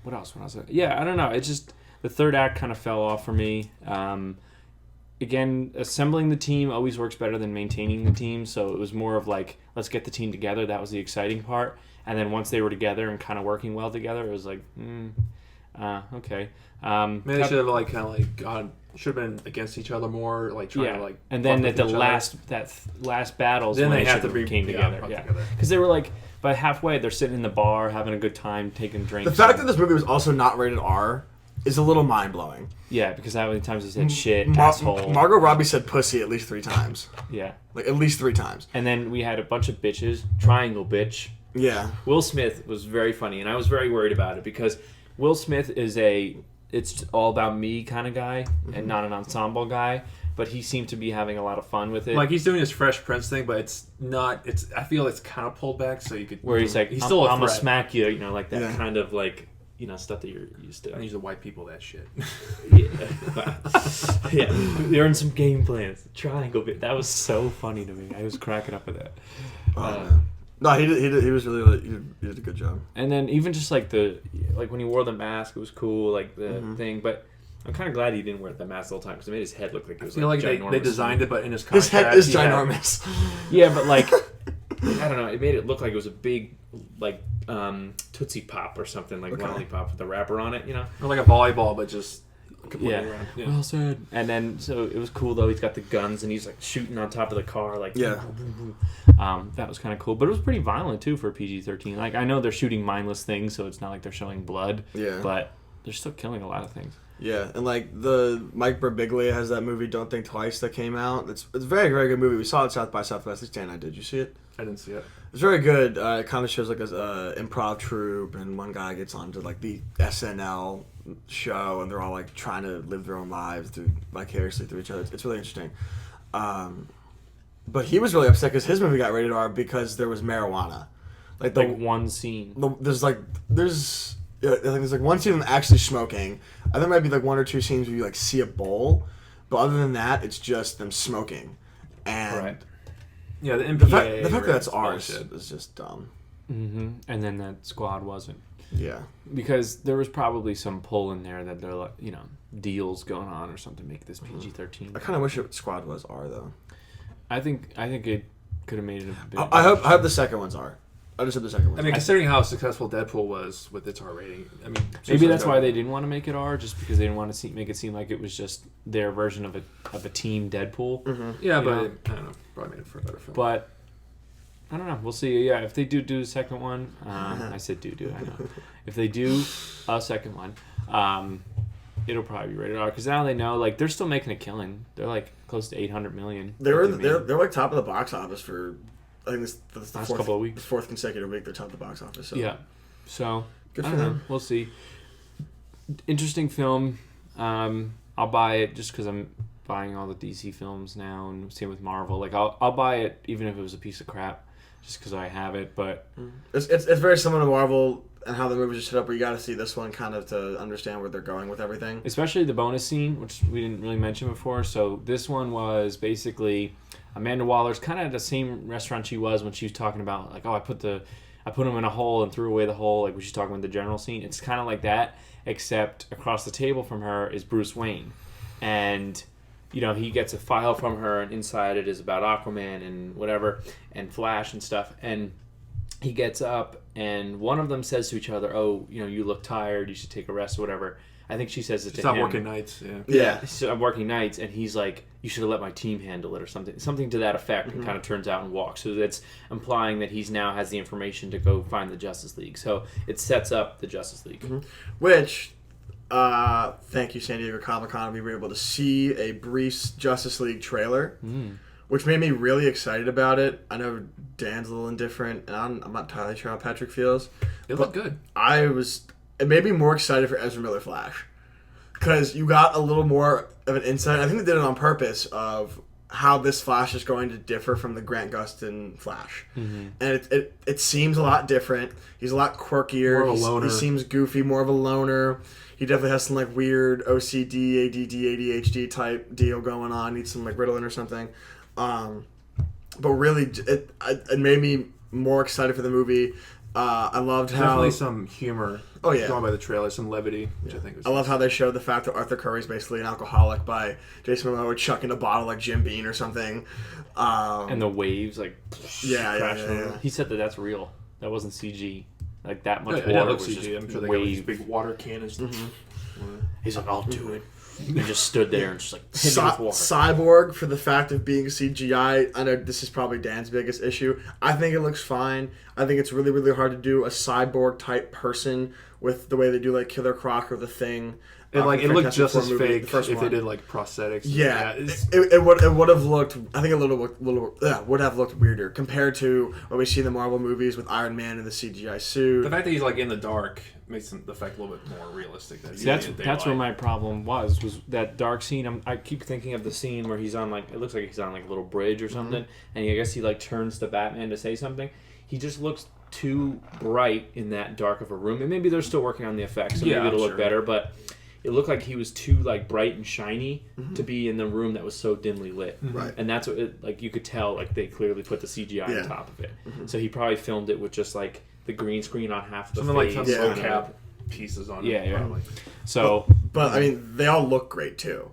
what else? Yeah, I don't know. It's just the third act kind of fell off for me. Again, assembling the team always works better than maintaining the team. So it was more of like, let's get the team together. That was the exciting part. And then once they were together and kind of working well together, it was like, okay. Maybe they should have should have been against each other more, like trying to like. And then at the last battles, then when they have to came together. Yeah, because they were like, by halfway, they're sitting in the bar having a good time, taking drinks. The fact that this movie was also not rated R is a little mind blowing. Yeah, because how many times he said shit, asshole. Margot Robbie said pussy at least 3 times. Yeah, like at least 3 times. And then we had a bunch of bitches, triangle bitch. Yeah. Will Smith was very funny, and I was very worried about it because Will Smith is it's all about me kind of guy and not an ensemble guy, but he seemed to be having a lot of fun with it. Like he's doing his Fresh Prince thing, but it's not. I feel it's kind of pulled back, so you could. Where he's like, he's still I'm gonna smack you, like that kind of like stuff that you're used to. I use the white people that shit. Yeah, they're in some game plans. Triangle bit. That was so funny to me. I was cracking up with that. No, he was really he did a good job. And then even just like when he wore the mask, it was cool, like the thing. But I'm kind of glad he didn't wear the mask the whole time because it made his head look like it was like ginormous. They designed it, but in his contract, his head is ginormous. Yeah, but like I don't know, it made it look like it was a big like Tootsie Pop or something, like Lollipop with the wrapper on it, or like a volleyball, but just Complaining around. Yeah. Well said. And then, so it was cool though. He's got the guns and he's like shooting on top of the car, like Yeah. That was kind of cool, but it was pretty violent too for PG-13. Like I know they're shooting mindless things, so it's not like they're showing blood. Yeah. But they're still killing a lot of things. Yeah, and like the Mike Birbiglia has that movie "Don't Think Twice" that came out. It's a very, very good movie. We saw it at South by Southwest. At least Dan and I did. You see it? I didn't see it. It's very good. It kind of shows like a improv troupe, and one guy gets onto like the SNL show, and they're all like trying to live their own lives vicariously through each other. It's really interesting. But he was really upset because his movie got rated R because there was marijuana. Like one scene. There's I think there's like one scene of them actually smoking. I think there might be like one or two scenes where you like see a bowl, but other than that, it's just them smoking. And Right. Yeah, the the fact that that's is ours bullshit. is just dumb. Mm-hmm. And then that squad wasn't. Yeah. Because there was probably some pull in there that they're like, deals going on or something to make this PG-13. I kind of wish Squad was R though. I think it could have made it a bit. I hope the second one's R. I just hope the second one's I mean, R. considering how successful Deadpool was with its R rating, I mean, Maybe that's why they didn't want to make it R, just because they didn't want to make it seem like it was just their version of a teen Deadpool. Mm-hmm. Yeah, but know? I don't know. Probably made it for a better film. But I don't know. We'll see. Yeah, if they do a second one, I said do. I know. If they do a second one, it'll probably be rated R because now they know like they're still making a killing. They're like close to 800 million. They're like top of the box office for I think this the Last couple of weeks. the fourth consecutive week they're top of the box office. So. Yeah. So Good I for don't know. them. We'll see. Interesting film. I'll buy it just because I'm buying all the DC films now, and same with Marvel. Like I'll buy it even if it was a piece of crap, just because I have it. But It's very similar to Marvel and how the movies are set up, where you got to see this one kind of to understand where they're going with everything. especially the bonus scene, which we didn't really mention before. So this one was basically Amanda Waller's kind of at the same restaurant she was when she was talking about like, I put him in a hole and threw away the hole, like when she's talking about the general scene. It's kind of like that, except across the table from her is Bruce Wayne, and he gets a file from her, and inside it is about Aquaman and whatever, and Flash and stuff. And he gets up, and one of them says to each other, "Oh, you look tired. You should take a rest or whatever." I think she says it to him. Stop working nights. Yeah. Yeah. So I'm working nights, and he's like, "You should have let my team handle it," or something to that effect, and kind of turns out and walks. So that's implying that he's now has the information to go find the Justice League. So it sets up the Justice League. Which, thank you, San Diego Comic-Con, we were able to see a brief Justice League trailer, which made me really excited about it. I know Dan's a little indifferent, and I'm not entirely sure how Patrick feels. It looked good. It made me more excited for Ezra Miller Flash. Because you got a little more of an insight. I think they did it on purpose of how this Flash is going to differ from the Grant Gustin Flash. Mm-hmm. And it seems a lot different. He's a lot quirkier. More of a loner. He seems goofy, more of a loner. He definitely has some like weird OCD, ADD, ADHD type deal going on. Needs some like Ritalin or something. But really, it made me more excited for the movie. I loved how Definitely some humor. Oh, yeah. Going by the trailer, some levity, which I think was. I love how they showed the fact that Arthur Curry's basically an alcoholic by Jason Momoa chucking a bottle like Jim Beam or something. And the waves, like, Yeah. crashing over. He said that that's real. That wasn't CG. Like, that much It water looks was CG. just I'm sure they got these waves. big water cannons. He's like, I'll do it. He just stood there and just like hit me with water. Cyborg, for the fact of being CGI, I know this is probably Dan's biggest issue. I think it looks fine. I think it's really, really hard to do a cyborg type person with the way they do like Killer Croc or The Thing. And like it looked Fantastic just Four as movie, fake the first if one. they did like prosthetics. Yeah, it's- it would have looked. I think would have looked weirder compared to what we see in the Marvel movies with Iron Man in the CGI suit. the fact that he's like in the dark makes the effect a little bit more realistic. Than See, that's where my problem was that dark scene. I keep thinking of the scene where he's on like, it looks like he's on like a little bridge or something, and I guess he like turns to Batman to say something. He just looks too bright in that dark of a room, and maybe they're still working on the effects, so maybe it'll look better. But it looked like he was too like bright and shiny to be in the room that was so dimly lit. Right. And that's what it, like you could tell like they clearly put the CGI on top of it. So he probably filmed it with just like the green screen on half of the something like face. some Yeah. cap pieces on it. Yeah. Probably. So But I mean, they all look great too.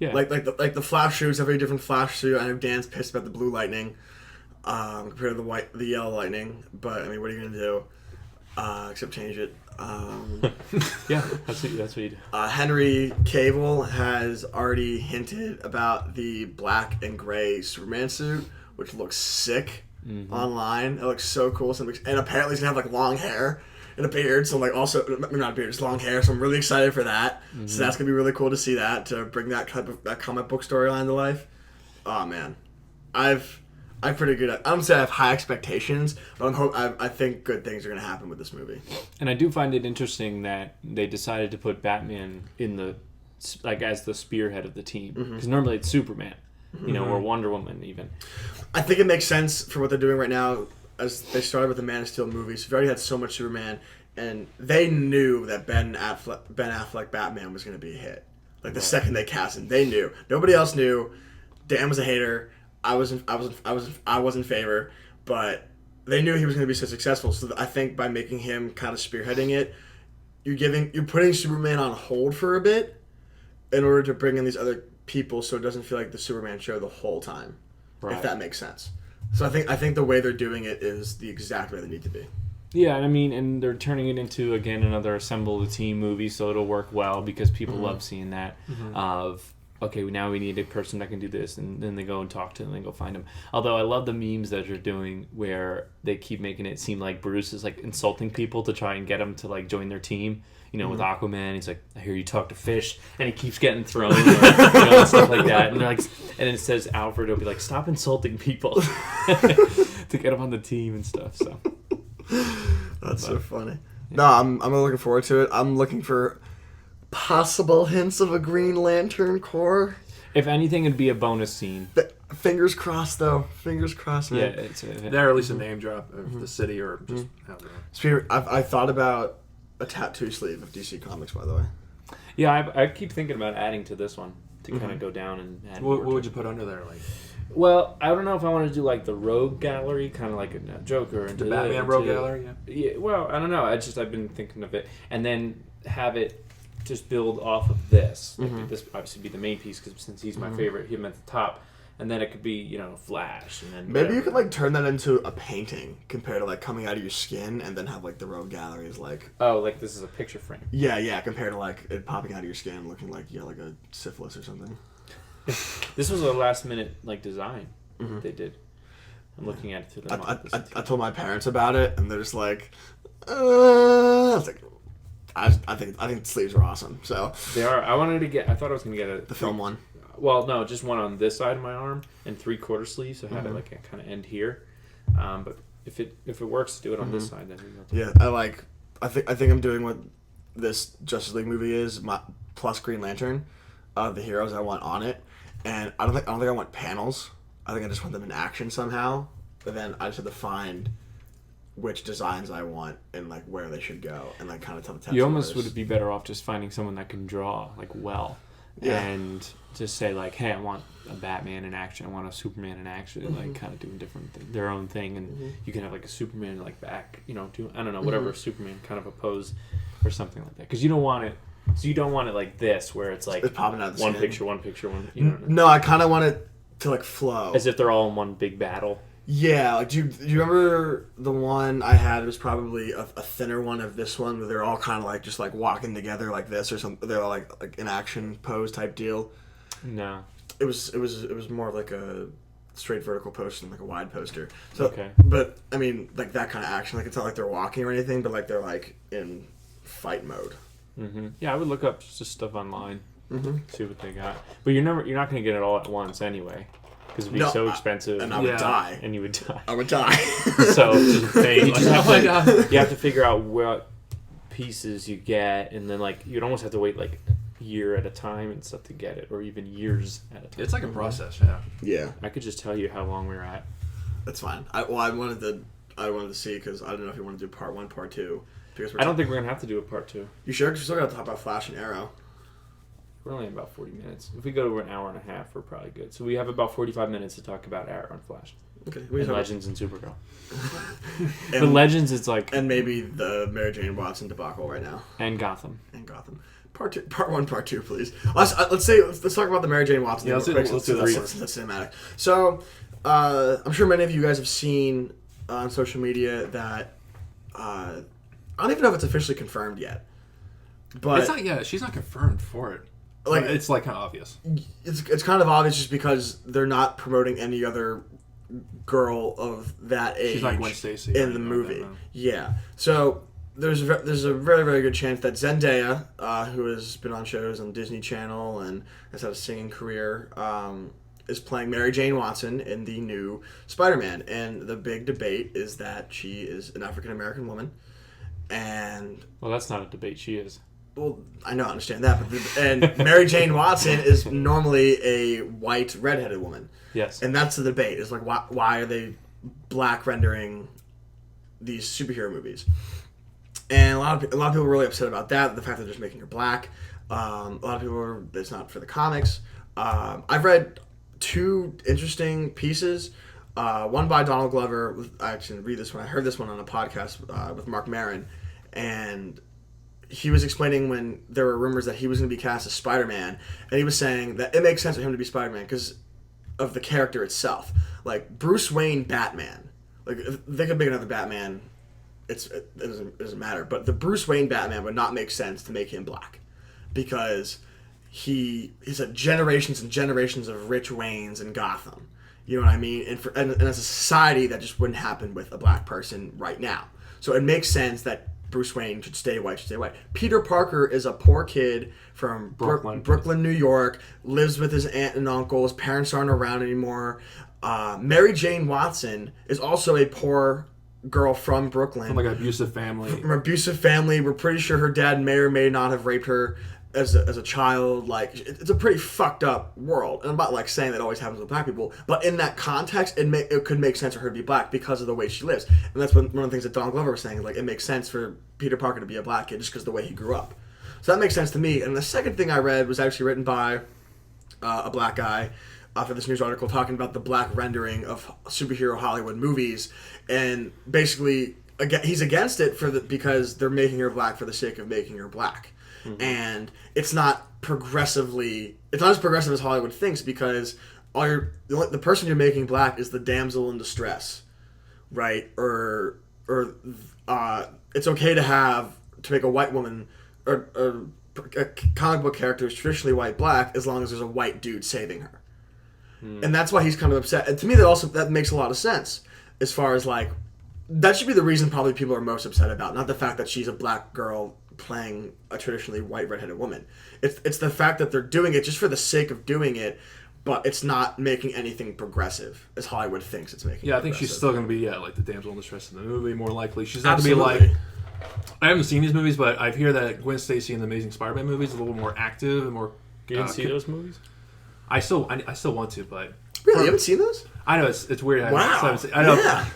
yeah. Like the Flash suits have a very different Flash suit. I know Dan's pissed about the blue lightning compared to the yellow lightning. But I mean, what are you gonna do? Except change it. Yeah, that's what you do. Henry Cavill has already hinted about the black and gray Superman suit, which looks sick online. It looks so cool. And apparently he's going to have like long hair and a beard. So like also, not a beard, just long hair. So I'm really excited for that. So that's going to be really cool to see that, to bring that comic book storyline to life. Oh man. I'm pretty good at. I don't say I have high expectations, but I think good things are going to happen with this movie. And I do find it interesting that they decided to put Batman in the as the spearhead of the team, because normally it's Superman, or Wonder Woman even. I think it makes sense for what they're doing right now. As they started with the Man of Steel movies, we've already had so much Superman, and they knew that Ben Affleck Batman was going to be a hit. Like the second they cast him, they knew. Nobody else knew. Dan was a hater. I was in favor, but they knew he was going to be so successful. So I think by making him kind of spearheading it, you're putting Superman on hold for a bit in order to bring in these other people, so it doesn't feel like the Superman show the whole time. Right. If that makes sense. So I think the way they're doing it is the exact way they need to be. Yeah, and they're turning it into again another Assemble the Team movie, so it'll work well because people love seeing that of. Okay, now we need a person that can do this, and then they go and talk to them and go find them. Although I love the memes that you're doing where they keep making it seem like Bruce is like insulting people to try and get them to like join their team. With Aquaman, he's like, I hear you talk to fish, and he keeps getting thrown, and stuff like that. And they're like, and it says Alfred will be like, stop insulting people to get them on the team and stuff. So that's so funny. No, I'm looking forward to it. I'm looking for possible hints of a Green Lantern Corps. If anything, it'd be a bonus scene. Fingers crossed, though. Fingers crossed, man. Yeah, they're at least a name drop of the city or just. I thought about a tattoo sleeve of DC Comics, by the way. Yeah, I keep thinking about adding to this one to kind of go down and add. What would you put under there, like? Well, I don't know if I want to do like the Rogue Gallery, kind of like a Joker, and the Batman Rogue Gallery. Yeah. Well, I don't know. I've been thinking of it, and then have it just build off of this. Like this obviously be the main piece because since he's my favorite, him at the top, and then it could be Flash, and then maybe you could like turn that into a painting compared to like coming out of your skin, and then have like the Rogue Gallery is like like this is a picture frame. Yeah, compared to like it popping out of your skin, looking like like a syphilis or something. This was a last minute like design they did. I'm looking at it through the. I told my parents about it, and they're just like, I was like. I think sleeves are awesome. So they are. I thought I was gonna get the film one. Well, no, just one on this side of my arm and 3/4 sleeves. So I had it like kind of end here. But if it works, do it on this side. Then I think I'm doing what this Justice League movie is. Plus Green Lantern, the heroes I want on it, and I don't think I want panels. I think I just want them in action somehow. But then I just have to find which designs I want and like where they should go and like kind of tell the You almost would be better off just finding someone that can draw like and just say like, hey, I want a Batman in action, I want a Superman in action, like kind of doing their own thing, and you can have like a Superman like back, do I don't know whatever Superman kind of a pose or something like that, because you don't want it. So you don't want it like this where it's like it's popping out of the one skin. picture. No, I kind of want it to like flow as if they're all in one big battle. Yeah, like do you remember the one I had? It was probably a thinner one of this one, where they're all kind of like just like walking together like this or something. They're all like an action pose type deal. No, it was more of like a straight vertical poster than like a wide poster. So, okay. But I mean, like that kind of action, like it's not like they're walking or anything, but like they're like in fight mode. Yeah, I would look up just stuff online, see what they got. But you're not going to get it all at once anyway. Because it'd be so expensive. And I would die. And you would die. I would die. So you have to figure out what pieces you get, and then like you'd almost have to wait like a year at a time and stuff to get it, or even years at a time. It's like a process, Yeah. I could just tell you how long we're at. That's fine. I wanted to see, because I don't know if you want to do part 1, part 2. I don't think we're going to have to do a part 2. You sure? Because we still got to talk about Flash and Arrow. We're only about 40 minutes. If we go to an hour and a half, we're probably good. So we have about 45 minutes to talk about Arrow and Flash. Okay. And Legends and Supergirl. The Legends, it's like... And maybe the Mary Jane Watson debacle right now. And Gotham. Part 1, part 2, please. Let's talk about the Mary Jane Watson. Yeah, let's do the cinematic. So, I'm sure many of you guys have seen on social media that I don't even know if it's officially confirmed yet. But it's not. Yeah, she's not confirmed for it. Like, it's like kind of obvious. It's kind of obvious just because they're not promoting any other girl of that age. She's like Gwen Stacy in the movie. Yeah, so there's a very, very good chance that Zendaya, who has been on shows on Disney Channel and has had a singing career, is playing Mary Jane Watson in the new Spider-Man. And the big debate is that she is an African American woman, and well, that's not a debate. She is. Well, I know, I understand that, and Mary Jane Watson is normally a white redheaded woman. Yes. And that's the debate. Is like, why are they black rendering these superhero movies? And a lot of people are really upset about that. The fact that they're just making her black. A lot of people are. It's not for the comics. I've read 2 interesting pieces. One by Donald Glover. I actually didn't read this one. I heard this one on a podcast with Mark Maron, and he was explaining when there were rumors that he was going to be cast as Spider-Man, and he was saying that it makes sense for him to be Spider-Man because of the character itself. Like, Bruce Wayne Batman. Like, if they could make another Batman, it doesn't matter. But the Bruce Wayne Batman would not make sense to make him black because he's had generations and generations of rich Waynes in Gotham. You know what I mean? And as a society, that just wouldn't happen with a black person right now. So it makes sense that Bruce Wayne should stay white. Peter Parker is a poor kid from Brooklyn, New York, lives with his aunt and uncle. His parents aren't around anymore. Mary Jane Watson is also a poor girl from Brooklyn. From like an abusive family. From an abusive family. We're pretty sure her dad may or may not have raped her as a child. Like, it's a pretty fucked up world. And I'm not like saying that always happens with black people, but in that context, it could make sense for her to be black because of the way she lives. And that's one of the things that Don Glover was saying. Like, it makes sense for Peter Parker to be a black kid just because of the way he grew up. So that makes sense to me. And the second thing I read was actually written by a black guy for this news article talking about the black rendering of superhero Hollywood movies. And basically, he's against it because they're making her black for the sake of making her black. Mm-hmm. And it's not as progressive as Hollywood thinks because the person you're making black is the damsel in distress, right? Or it's okay to make a white woman or a comic book character is traditionally white black as long as there's a white dude saving her. And that's why he's kind of upset. And to me, that makes a lot of sense as far as like that should be the reason probably people are most upset about, not the fact that she's a black girl playing a traditionally white redheaded woman. It's the fact that they're doing it just for the sake of doing it, but it's not making anything progressive as Hollywood thinks it's making. Yeah, I think she's still going to be like the damsel in distress in the movie. More likely, she's not going to be like. I haven't seen these movies, but I hear that Gwen Stacy in the Amazing Spider-Man movies is a little more active and more. You didn't see those movies? I still want to, but really, you haven't seen those? I know it's weird. Wow. I know. Yeah.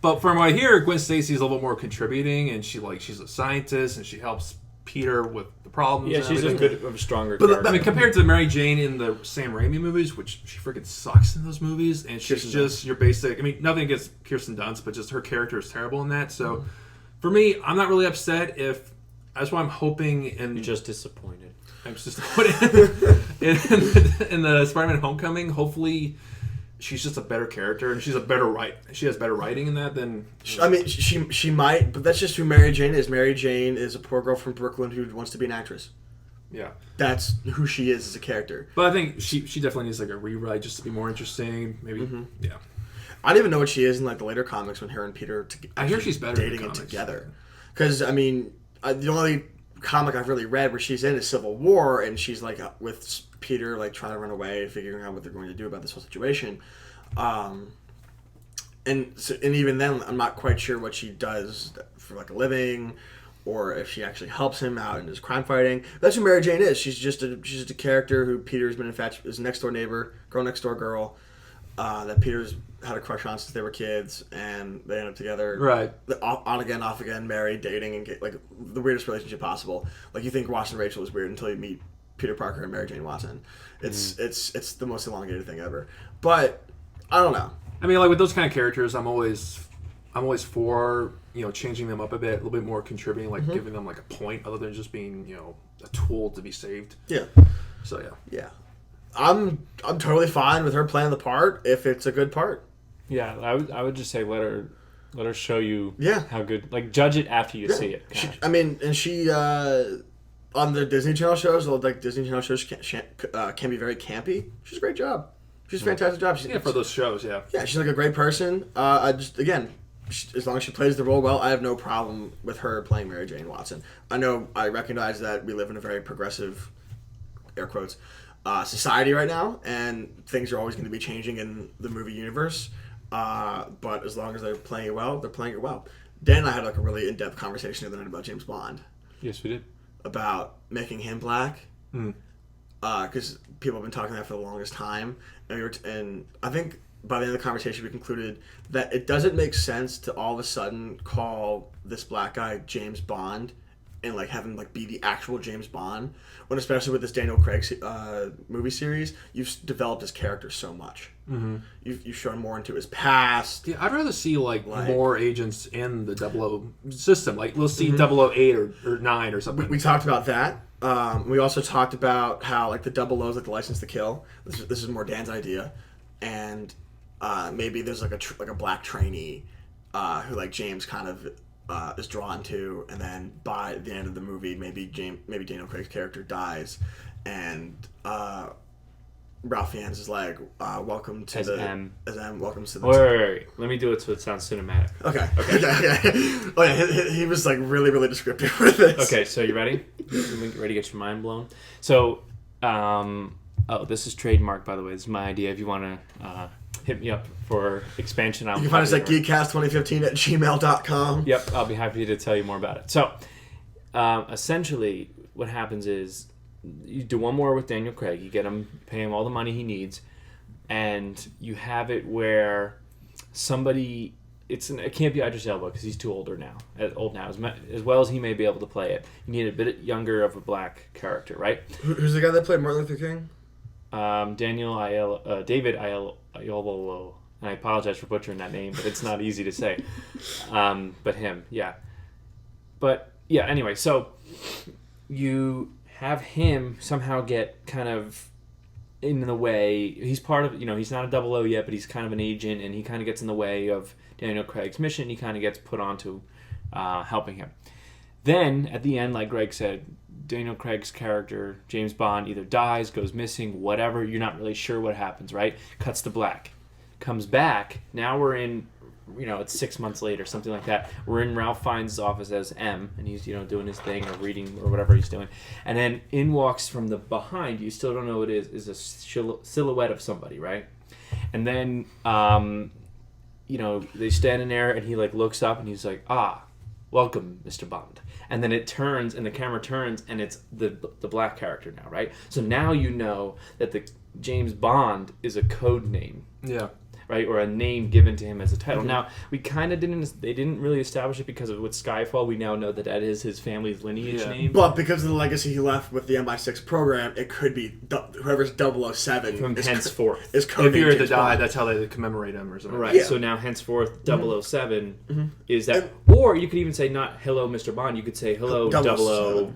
But from what I hear, Gwen Stacy is a little more contributing, and she's a scientist, and she helps Peter with the problems. Yeah, she's a stronger character. I mean, compared to Mary Jane in the Sam Raimi movies, which she freaking sucks in those movies, and she's just your basic. I mean, nothing against Kirsten Dunst, but just her character is terrible in that. So, for me, I'm not really upset. That's why I'm hoping. And you're just disappointed. I'm just disappointed in the Spider-Man Homecoming. Hopefully, she's just a better character, and she has better writing in that than. I mean, she might, but that's just who Mary Jane is. Mary Jane is a poor girl from Brooklyn who wants to be an actress. Yeah, that's who she is as a character. But I think she definitely needs like a rewrite just to be more interesting. Maybe, yeah. I don't even know what she is in like the later comics when her and Peter. I hear she's better dating it together. Because I mean, the only comic I've really read where she's in is Civil War, and she's like with Peter, like trying to run away, figuring out what they're going to do about this whole situation. And even then, I'm not quite sure what she does for like a living, or if she actually helps him out in his crime fighting. That's who Mary Jane is. She's just a character who Peter's been infatuated, his next door neighbor, next door girl, that Peter's had a crush on since they were kids, and they end up together, right? On again, off again, married, dating, and like the weirdest relationship possible. Like you think Ross and Rachel is weird until you meet Peter Parker and Mary Jane Watson. It's the most elongated thing ever. But I don't know. I mean, like with those kind of characters, I'm always for changing them up a bit, a little bit more contributing, like giving them like a point other than just being a tool to be saved. Yeah. So yeah. I'm totally fine with her playing the part if it's a good part. Yeah, I would just say let her Let her show you Yeah. how good. Like, judge it after you see it. She on the Disney Channel shows, like Disney Channel shows can be very campy. She's a great job. She's a fantastic job. For those shows, yeah. Yeah, she's like a great person. As long as she plays the role well, I have no problem with her playing Mary Jane Watson. I recognize that we live in a very progressive, air quotes, society right now, and things are always going to be changing in the movie universe. But as long as they're playing it well, they're playing it well. Dan and I had like a really in-depth conversation the other night about James Bond. Yes, we did. About making him black. Because people have been talking that for the longest time, and I think by the end of the conversation we concluded that it doesn't make sense to all of a sudden call this black guy James Bond and like have him like be the actual James Bond, when especially with this Daniel Craig movie series, you've developed his character so much. You've shown more into his past. Yeah, I'd rather see like more agents in the 00 system. Like we'll see 008 or 9 or something. We talked about that. We also talked about how like the 00s, like the license to kill. This is more Dan's idea, and maybe there's like a black trainee who like James kind of is drawn to, and then by the end of the movie, maybe Daniel Craig's character dies, and Ralph Fiennes is like, welcome to welcome to the... Wait. Let me do it so it sounds cinematic. Okay. Oh yeah, he was like really, really descriptive with this. Okay, so you ready? Ready to get your mind blown? So, this is trademark, by the way. This is my idea. If you want to hit me up for expansion, you can find us at geekcast2015@gmail.com. Yep, I'll be happy to tell you more about it. So, essentially, what happens is you do one more with Daniel Craig. You pay him all the money he needs, and you have it where somebody. It can't be Idris Elba because he's too old now. As well as he may be able to play it, you need a bit younger of a black character, right? Who's the guy that played Martin Luther King? David Aiello. And I apologize for butchering that name, but it's not easy to say. But him, yeah. But yeah, anyway, so you have him somehow get kind of in the way. He's part of, he's not a 00 yet, but he's kind of an agent, and he kind of gets in the way of Daniel Craig's mission. He kind of gets put onto helping him. Then, at the end, like Greg said, Daniel Craig's character, James Bond, either dies, goes missing, whatever. You're not really sure what happens, right? Cuts to black. Comes back. Now we're in, it's 6 months later, something like that. We're in Ralph Fiennes' office as M, and he's, doing his thing or reading or whatever he's doing. And then in walks from the behind, you still don't know what it is a silhouette of somebody, right? And then, they stand in there, and he, like, looks up, and he's like, welcome, Mr. Bond. And then it turns, and the camera turns, and it's the black character now, right? So now you know that the James Bond is a code name. Yeah. Right? Or a name given to him as a title. Now, we kind of they didn't really establish it because of with Skyfall, we now know that is his family's lineage name. But because of the legacy he left with the MI6 program, it could be whoever's 007 from henceforth. Is code if he were to die, Bond. That's how they commemorate him or something. Right. Yeah. So now henceforth 007 is that, or you could even say not hello Mr. Bond, you could say hello 007,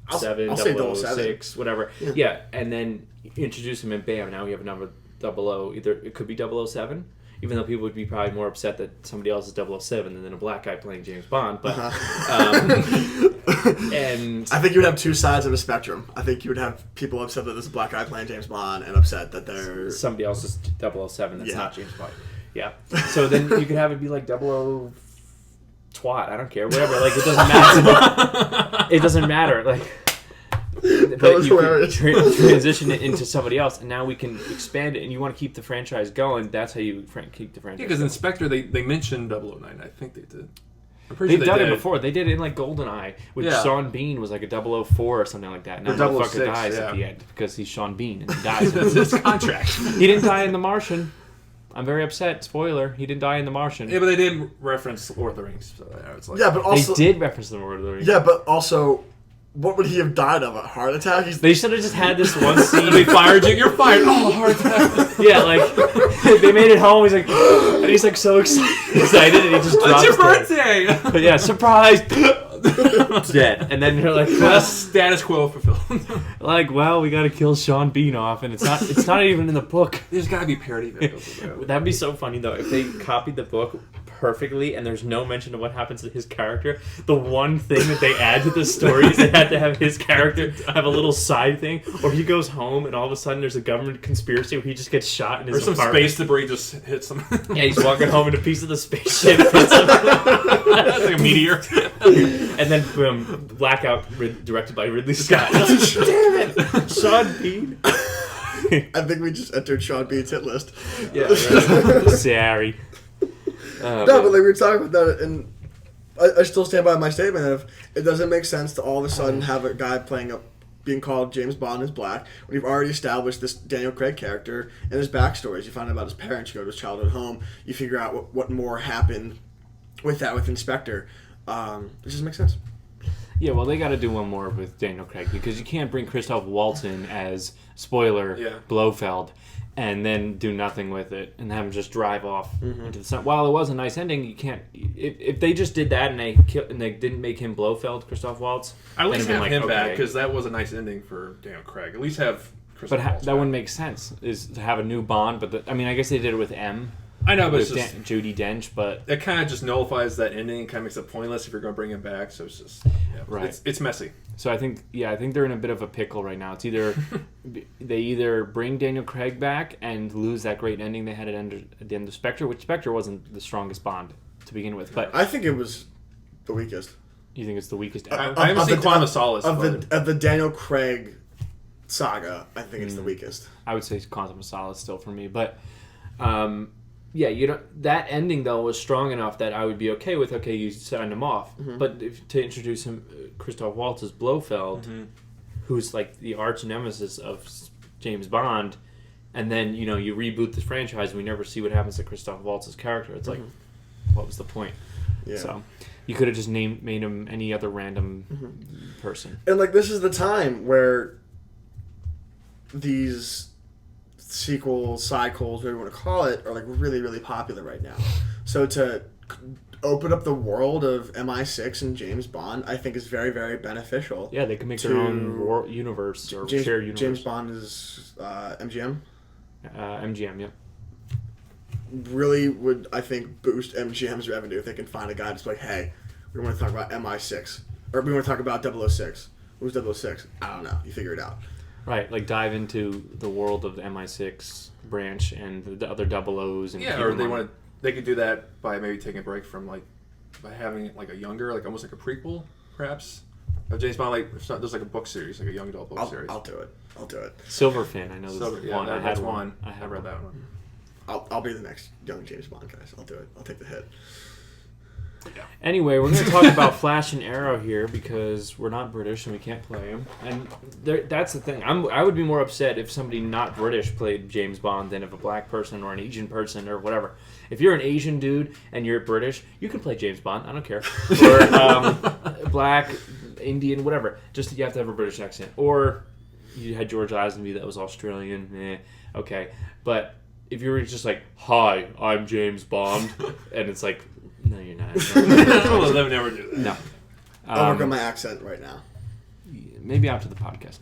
I'll say 006, whatever. Yeah, and then introduce him and bam, now we have a number 00, either it could be 007, even though people would be probably more upset that somebody else is 007 than a black guy playing James Bond. But and I think you would have two sides of a spectrum. I think you would have people upset that there's a black guy playing James Bond, and upset that there's somebody else is 007 that's not James Bond. Yeah. So then you could have it be like 00 twat. I don't care. Whatever. Like it doesn't matter. It doesn't matter. Like. But you can transition it into somebody else, and now we can expand it. And you want to keep the franchise going. That's how you keep the franchise. Yeah, because Inspector, they mentioned 009. I think they did. I'm pretty They've sure done it before. They did it in like GoldenEye, which Sean Bean was like a 004 or something like that. Now the motherfucker dies at the end because he's Sean Bean and he dies. That's his contract. He didn't die in The Martian. I'm very upset. Spoiler: he didn't die in The Martian. Yeah, but they did reference Lord of the Rings. So it's like, but also they did reference the Lord of the Rings. Yeah, but also. What would he have died of? A heart attack? They should have just had this one scene. They fired you. You're fired. Oh, heart attack. Yeah, like they made it home. He's like, and he's like so excited, and he just drops. It's your birthday. But yeah, surprise. Dead. And then you're like, status quo fulfilled. Like, well, we got to kill Sean Bean off, and it's not even in the book. There's got to be parody videos of that. That'd be so funny though if they copied the book perfectly, and there's no mention of what happens to his character. The one thing that they add to the story is they had to have his character have a little side thing, or he goes home and all of a sudden there's a government conspircy where he just gets shot in his Or some apartment. space debris just hits him. Yeah, he's walking home and a piece of the spaceship hits him. That's like a meteor. And then boom, Blackout, directed by Ridley Scott. Damn it, Sean Bean. I think we just entered Sean Bean's hit list. Yeah, right. Sorry. No, but like we were talking about that, and I still stand by my statement of it doesn't make sense to all of a sudden have a guy being called James Bond is black when you've already established this Daniel Craig character and his backstories. You find out about his parents, you go to his childhood home, you figure out what more happened with Inspector. It just makes sense. Yeah, well, they got to do one more with Daniel Craig because you can't bring Christoph Waltz in as, spoiler, Blofeld and then do nothing with it and have him just drive off into the sun. While it was a nice ending, you can't... If they just did that and they didn't make him Blofeld, Christoph Waltz... At least have him back, okay. because that was a nice ending for Daniel Craig. At least have Christoph But Waltz that back. wouldn't make sense, is to have a new Bond. But I mean, I guess they did it with M. I know, but it's With just... Judi Dench, but... It kind of just nullifies that ending and kind of makes it pointless if you're going to bring him back. So it's just... Right. It's messy. So I think they're in a bit of a pickle right now. It's either they either bring Daniel Craig back and lose that great ending they had at the end of Spectre, which Spectre wasn't the strongest Bond to begin with. But I think it was the weakest. you think it's the weakest? I haven't seen Quantum of Solace. Of the Daniel Craig saga, I think it's the weakest. I would say Quantum of Solace still for me, but that ending though was strong enough that I would be okay with. Okay, you signed him off, but to introduce him, Christoph Waltz as Blofeld, who's like the arch nemesis of James Bond, and then you reboot this franchise and we never see what happens to Christoph Waltz's character. It's like, what was the point? Yeah. So you could have just made him any other random person. And like this is the time where these sequels, cycles, whatever you want to call it, are like really, really popular right now. So to open up the world of MI6 and James Bond, I think is very, very beneficial. Yeah, they can make their own universe or shared universe. James Bond is MGM. MGM, yeah. Really would, I think, boost MGM's revenue if they can find a guy that's like, hey, we want to talk about MI6. Or we want to talk about 006. Who's 006? I don't know. You figure it out. Right, like dive into the world of the MI6 branch and the other 00s. And or they could do that by maybe taking a break from by having like a younger, like almost like a prequel, perhaps, of James Bond. Like there's like a book series, like a young adult book series. I'll do it. Silverfin, I know this is one. I had one. I read that one. I'll be the next young James Bond, guys. I'll do it. I'll take the hit. Yeah. Anyway, we're going to talk about Flash and Arrow here because we're not British and we can't play them. And that's the thing. I would be more upset if somebody not British played James Bond than if a black person or an Asian person or whatever. If you're an Asian dude and you're British, you can play James Bond. I don't care. Or black, Indian, whatever. Just you have to have a British accent. Or you had George Lazenby that was Australian. Okay. But if you were just like, hi, I'm James Bond, and it's like, no, you're not. Well, they'll never do that. No. I'll work on my accent right now. Maybe after the podcast.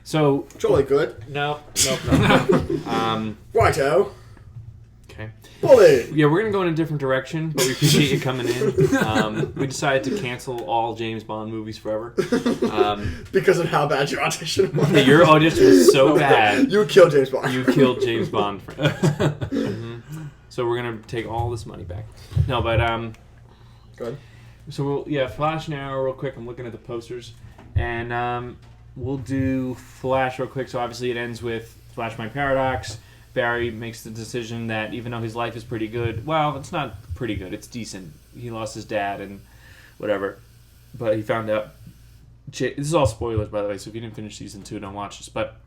So. Jolly good. No. Righto. Okay. Bully. Yeah, we're going to go in a different direction, but we appreciate you coming in. We decided to cancel all James Bond movies forever. Because of how bad your audition was. Your audition was so bad. You killed James Bond. You killed James Bond. So we're going to take all this money back. No, but... Go ahead. So, Flash and Arrow real quick. I'm looking at the posters. And we'll do Flash real quick. So obviously it ends with Flashpoint Paradox. Barry makes the decision that even though his life is pretty good, well, it's not pretty good, it's decent. He lost his dad and whatever. But he found out... this is all spoilers, by the way, so if you didn't finish Season 2, don't watch this. But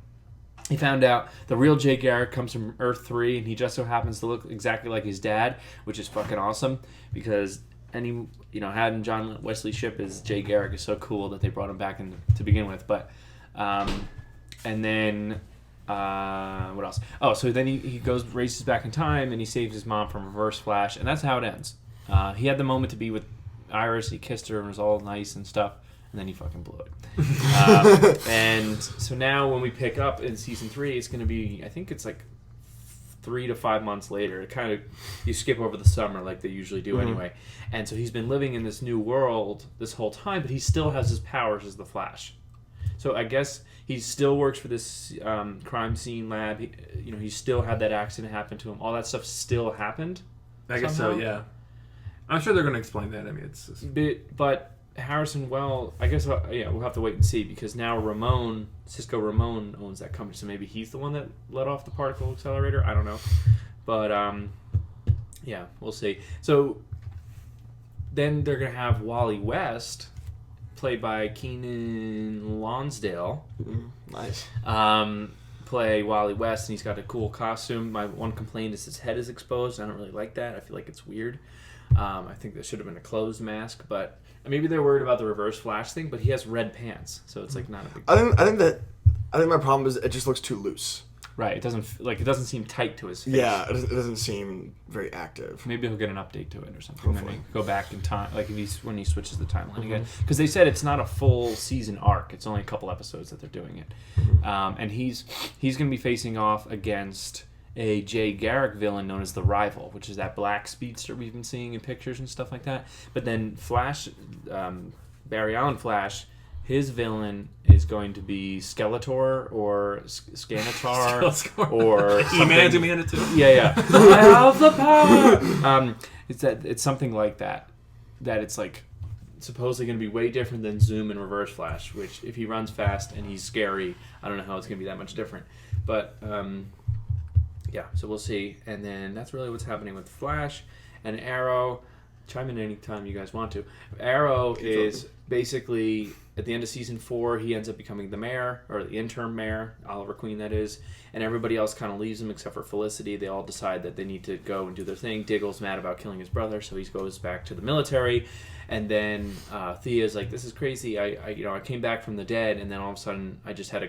he found out the real Jay Garrick comes from Earth 3, and he just so happens to look exactly like his dad, which is fucking awesome, because having John Wesley Shipp as Jay Garrick is so cool that they brought him back in to begin with. But, and then... what else? Oh, so then he races back in time and he saves his mom from Reverse Flash, and that's how it ends. He had the moment to be with Iris, he kissed her and was all nice and stuff, and then he fucking blew it. And so now when we pick up in Season 3, it's going to be, I think it's like 3 to 5 months later. It kind of, you skip over the summer like they usually do anyway. And so he's been living in this new world this whole time, but he still has his powers as the Flash. So I guess he still works for this crime scene lab. He still had that accident happen to him. All that stuff still happened. I guess somehow. so, yeah. I'm sure they're going to explain that. I mean, it's just... But Harrison, I guess, we'll have to wait and see, because now Cisco Ramon owns that company, so maybe he's the one that let off the particle accelerator. I don't know. But, we'll see. So then they're going to have Wally West, played by Keenan Lonsdale. Nice. Play Wally West, and he's got a cool costume. My one complaint is his head is exposed. I don't really like that. I feel like it's weird. I think that should have been a closed mask, but maybe they're worried about the Reverse Flash thing. But he has red pants, so it's like not a big. I think my problem is it just looks too loose. Right. It doesn't seem tight to his face. Yeah, it doesn't seem very active. Maybe he'll get an update to it or something. Hopefully. And then go back in time, like when he switches the timeline again. Because they said it's not a full season arc; it's only a couple episodes that they're doing it. And he's going to be facing off against a Jay Garrick villain known as the Rival, which is that black speedster we've been seeing in pictures and stuff like that. But then Flash, Barry Allen Flash, his villain is going to be Skeletor or Skanatar or something. He-Man too. Yeah. I have the power. It's something like that. That it's like supposedly going to be way different than Zoom and Reverse Flash. Which, if he runs fast and he's scary, I don't know how it's going to be that much different. But so we'll see. And then that's really what's happening with Flash and Arrow. Chime in anytime you guys want to. Arrow is basically, at the end of season 4, he ends up becoming the mayor, or the interim mayor, Oliver Queen that is, and everybody else kind of leaves him except for Felicity. They all decide that they need to go and do their thing. Diggle's mad about killing his brother, so he goes back to the military, and then Thea's like, this is crazy. I came back from the dead, and then all of a sudden I just had a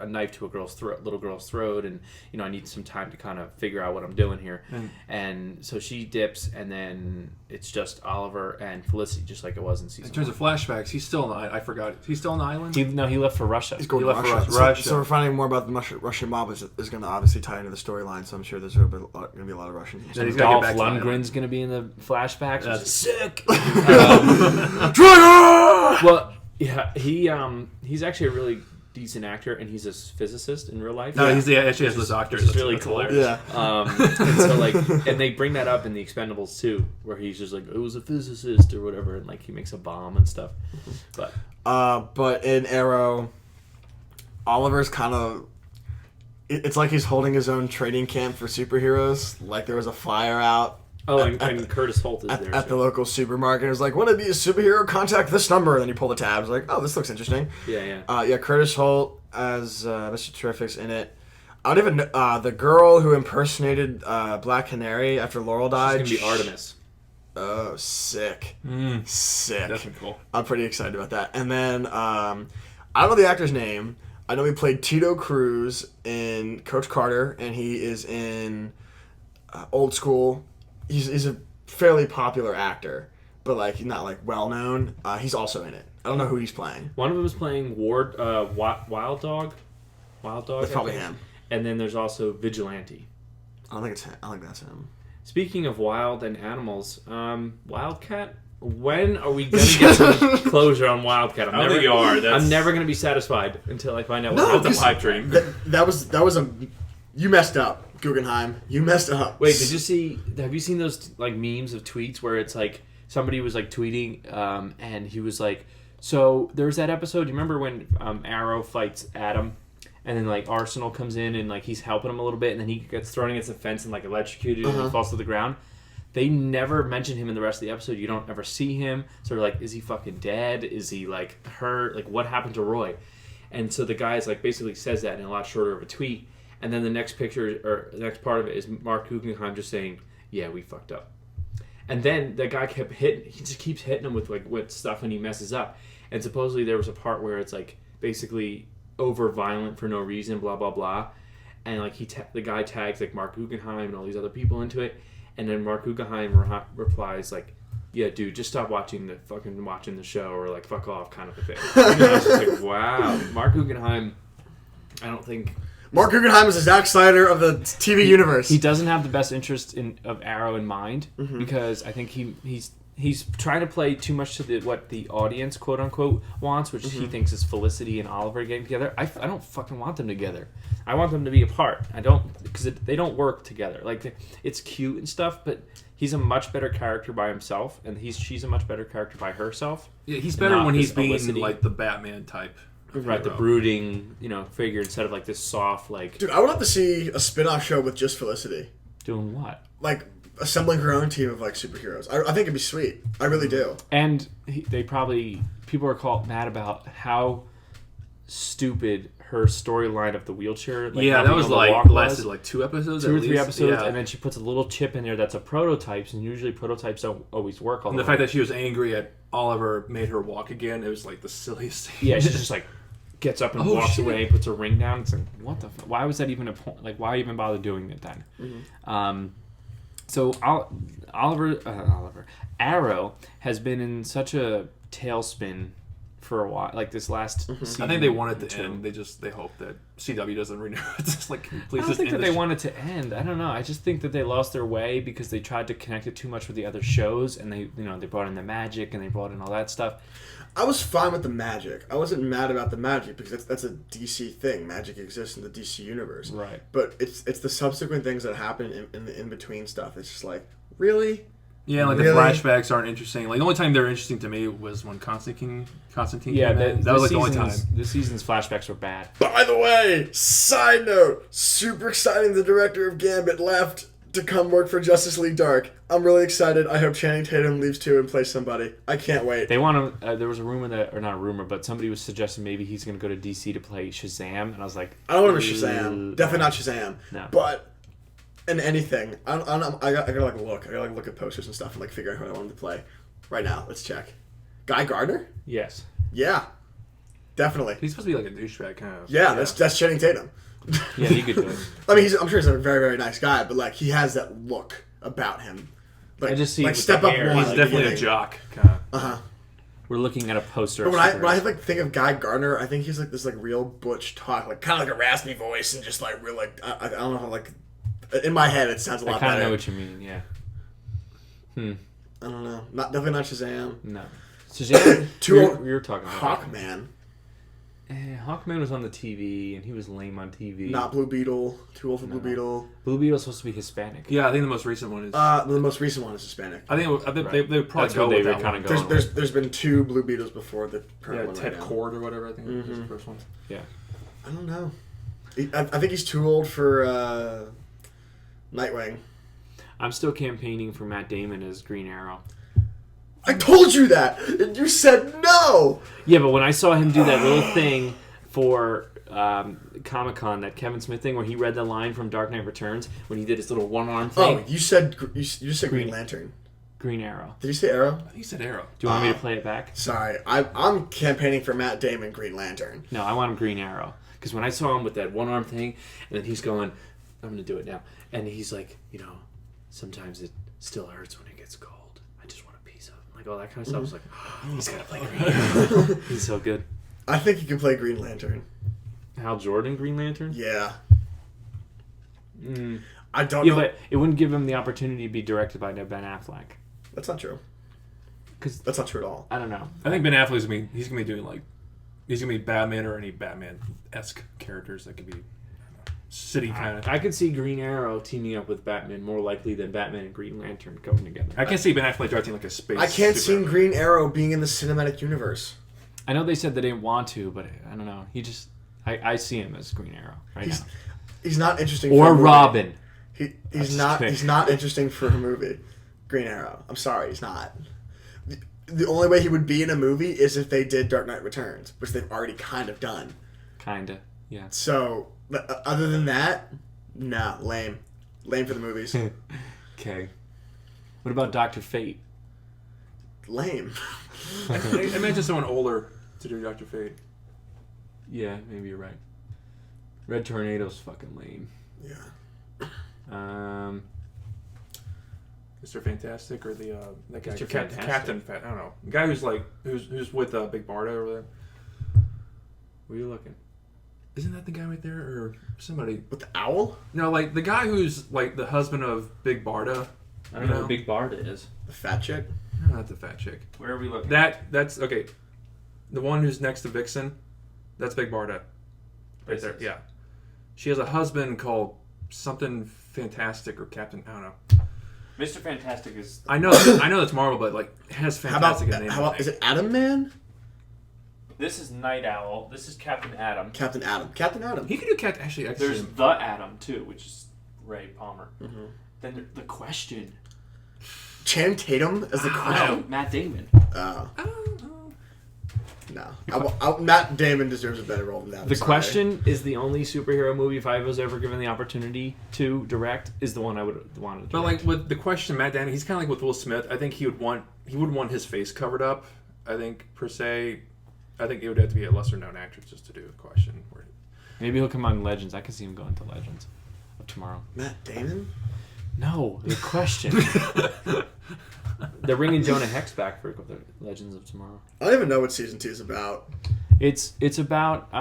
knife to little girl's throat, and I need some time to kind of figure out what I'm doing here. And so she dips, and then it's just Oliver and Felicity, just like it was in season 1. In terms of flashbacks, he's still on the I forgot. He's still on the island? He left for Russia. He's going He to left for Russia. Russia. So we're finding more about the Russian mob, which is going to obviously tie into the storyline, so I'm sure there's going to be a lot of Russians. Then he's gotta Dolph get back to the Lundgren's going to be in the flashbacks, which is sick. Well, yeah, he's actually a really decent actor, and he's a physicist in real life. No, he actually has the doctor. Which is really cool. hilarious. Yeah. And they bring that up in the Expendables too, where he's just like, it was a physicist or whatever, and like he makes a bomb and stuff. But in Arrow, Oliver's kind of... It's like he's holding his own training camp for superheroes. Like there was a fire out. And Curtis Holt is there. At the local supermarket. It was like, want to be a superhero? Contact this number. And then you pull the tabs. Like, oh, this looks interesting. Yeah. Curtis Holt as Mr. Terrific's in it. I don't even know. The girl who impersonated Black Canary after Laurel died. She's going to be Artemis. Oh, sick. Sick. That's been cool. I'm pretty excited about that. And then, I don't know the actor's name. I know he played Tito Cruz in Coach Carter, and he is in Old School. He's a fairly popular actor, but like not like well known. He's also in it. I don't know who he's playing. One of them is playing Wild Dog. Wild Dog. That's probably him. And then there's also Vigilante. I don't think it's him. I think that's him. Speaking of wild and animals, Wildcat. When are we going to get some closure on Wildcat? I'm never going to be satisfied until I find out what that's the pipe dream. That was a. You messed up. Guggenheim, you messed up. Wait, have you seen those like memes of tweets where it's like somebody was like tweeting and he was like, so there's that episode, you remember when Arrow fights Adam and then like Arsenal comes in and like he's helping him a little bit and then he gets thrown against the fence and like electrocuted and he falls to the ground? They never mention him in the rest of the episode. You don't ever see him. So they're like, is he fucking dead? Is he like hurt? Like what happened to Roy? And so the guy's like basically says that in a lot shorter of a tweet. And then the next picture, or the next part of it is Mark Guggenheim just saying, yeah, we fucked up. And then that guy kept hitting, he just keeps hitting him with stuff and he messes up. And supposedly there was a part where it's like basically over violent for no reason, blah, blah, blah. And like the guy tags like Mark Guggenheim and all these other people into it. And then Mark Guggenheim replies like, yeah, dude, just stop watching the show or like fuck off kind of a thing. And I was just like, wow. Mark Guggenheim, I don't think... Mark Guggenheim is the Zack Snyder of the TV universe. He doesn't have the best interest of Arrow in mind Mm-hmm. because I think he's trying to play too much to what the audience, quote unquote, wants, which he thinks is Felicity and Oliver getting together. I don't fucking want them together. I want them to be apart. I don't, because they don't work together. Like, it's cute and stuff, but he's a much better character by himself, and she's a much better character by herself. Yeah, he's better when he's being Felicity. like the Batman type. Right, the brooding, figure instead of like this soft, like Dude, I would love to see a spin-off show with just Felicity. doing what? Like, assembling her own team of, like, superheroes. I think it'd be sweet. I really do. And people are mad about how stupid her storyline of the wheelchair. Like, Yeah, not that being was able to like walk lasted like 2 episodes, two at or three least. episodes, Yeah. and then she puts a little chip in there that's a prototype, and usually prototypes don't always work all And the the way. fact that she was angry at Oliver made her walk again, it was like the silliest thing. Yeah, she just like gets up and Oh, walks shit. away, puts her ring down. It's like, what the fuck? Why was that even a point? Like, why even bother doing it then? So Arrow has been in such a tailspin for a while, like this last season. I think they want it to two. end. They hope that CW doesn't renew it. It's just like, please I don't just think end that they this. want it to end. I don't know. I just think that they lost their way because they tried to connect it too much with the other shows, and they brought in the magic and they brought in all that stuff. I was fine with the magic. I wasn't mad about the magic because that's a DC thing. Magic exists in the DC universe. Right. But it's the subsequent things that happen in the in-between stuff. It's just like, really? Yeah, like Really? the flashbacks aren't interesting. Like the only time they're interesting to me was when Constantine Yeah, came in. That was like the only time. This season's flashbacks were bad. By the way, side note, super exciting the director of Gambit left to come work for Justice League Dark. I'm really excited. I hope Channing Tatum leaves too and plays somebody. I can't wait. They want to. There was a rumor that, or not a rumor, but somebody was suggesting maybe he's going to go to DC to play Shazam, and I was like, I don't want to be Shazam. Definitely not Shazam. No. But in anything, I gotta like look. I gotta like look at posters and stuff and like figure out who I want him to play. Right now, let's check. Guy Gardner? Yes. Yeah, definitely. He's supposed to be like a douchebag kind of. Yeah, that's Channing Tatum. Yeah, he could do it. I mean, I'm sure he's a very, very nice guy, but like he has that look about him. Like, I just see like with step the up hair, one. He's at the definitely a beginning. jock kind of. Uh-huh. We're looking at a poster. But of when I superheroes. like think of Guy Gardner, I think he's like this like real butch talk, like kind of like a raspy voice and just like real like I don't know how like in my head it sounds a lot I kind of better. know what you mean. Yeah. I don't know. Definitely not Shazam. No. Shazam. Too we old- were talking about that. Hawkman, Hawkman was on the TV, and he was lame on TV. not Blue Beetle. Too old for Blue Beetle. Blue Beetle's supposed to be Hispanic. Yeah, I think the most recent one is. The most recent one is Hispanic. I think they probably That's go what they with were that kind one. of going. There's been 2 Blue Beetles before the current Yeah, one Ted right now. Cord or whatever. I think was the first one. Yeah. I don't know. I think he's too old for Nightwing. I'm still campaigning for Matt Damon as Green Arrow. I told you that, and you said no. Yeah, but when I saw him do that little thing for Comic-Con, that Kevin Smith thing where he read the line from Dark Knight Returns, when he did his little one-arm thing. Oh, you said Green Lantern. Green Arrow. Did you say Arrow? I think he said Arrow. Do you want me to play it back? Sorry, I'm campaigning for Matt Damon Green Lantern. No, I want him Green Arrow. Because when I saw him with that one-arm thing, and then he's going, I'm going to do it now. And he's like, sometimes it still hurts when it gets cold. I just want a piece of it. Like all that kind of stuff. I was like, he's got to play Green Arrow. He's so good. I think he can play Green Lantern. Hal Jordan, Green Lantern? Yeah. Mm. I don't Yeah, know. but it wouldn't give him the opportunity to be directed by Ben Affleck. That's not true. 'Cause That's not true at all. I don't know. I think Ben Affleck's he's gonna be doing he's gonna be Batman or any Batman-esque characters that could be city kind of. I could see Green Arrow teaming up with Batman more likely than Batman and Green Lantern going together. I can't see Ben Affleck directing like a space. I can't see Superman. Green Arrow being in the cinematic universe. I know they said they didn't want to, but I don't know. He just, I see him as Green Arrow right now. He's not interesting. Or for a movie. Robin. He's not. He's not interesting for a movie. Green Arrow. I'm sorry, he's not. The only way he would be in a movie is if they did Dark Knight Returns, which they've already kind of done. Kinda, yeah. So, other than that, nah, lame. Lame for the movies. Okay. What about Dr. Fate? Lame. I imagine someone older to do Dr. Fate. Yeah, maybe you're right. Red Tornado's fucking lame. Yeah. Mr. Fantastic or the that guy, Mr. Fantastic. Captain Fat. I don't know. The guy who's with Big Barda over there. Where are you looking? Isn't that the guy right there, or somebody? With the owl? No, like the guy who's like the husband of Big Barda. I don't know who Big Barda is. The fat chick? No, not the fat chick. Where are we looking? That's okay. The one who's next to Vixen, that's Big Barda. Right there. Yeah. She has a husband called something Fantastic or Captain. I don't know. Mr. Fantastic is. I know that's Marvel, but like it has Fantastic in the name. How about is it Adam Man? This is Night Owl. This is Captain Atom. Captain Adam. Captain Adam. He could do Captain. Actually, There's the Atom too, which is Ray Palmer. Mm-hmm. Then the Question. Channing Tatum as the No, Question. Matt Damon. Oh. No. Matt Damon deserves a better role than that. The Question is the only superhero movie if I was ever given the opportunity to direct is the one I would want to direct. But like with the Question, Matt Damon, he's kind of like with Will Smith. I think he wouldn't want his face covered up. I think per se, I think it would have to be a lesser known actor just to do the Question. Maybe he'll come on Legends. I can see him going to Legends of Tomorrow. Matt Damon? No, The Question. They're bringing Jonah Hex back for the Legends of Tomorrow. I don't even know what season 2 is about. It's about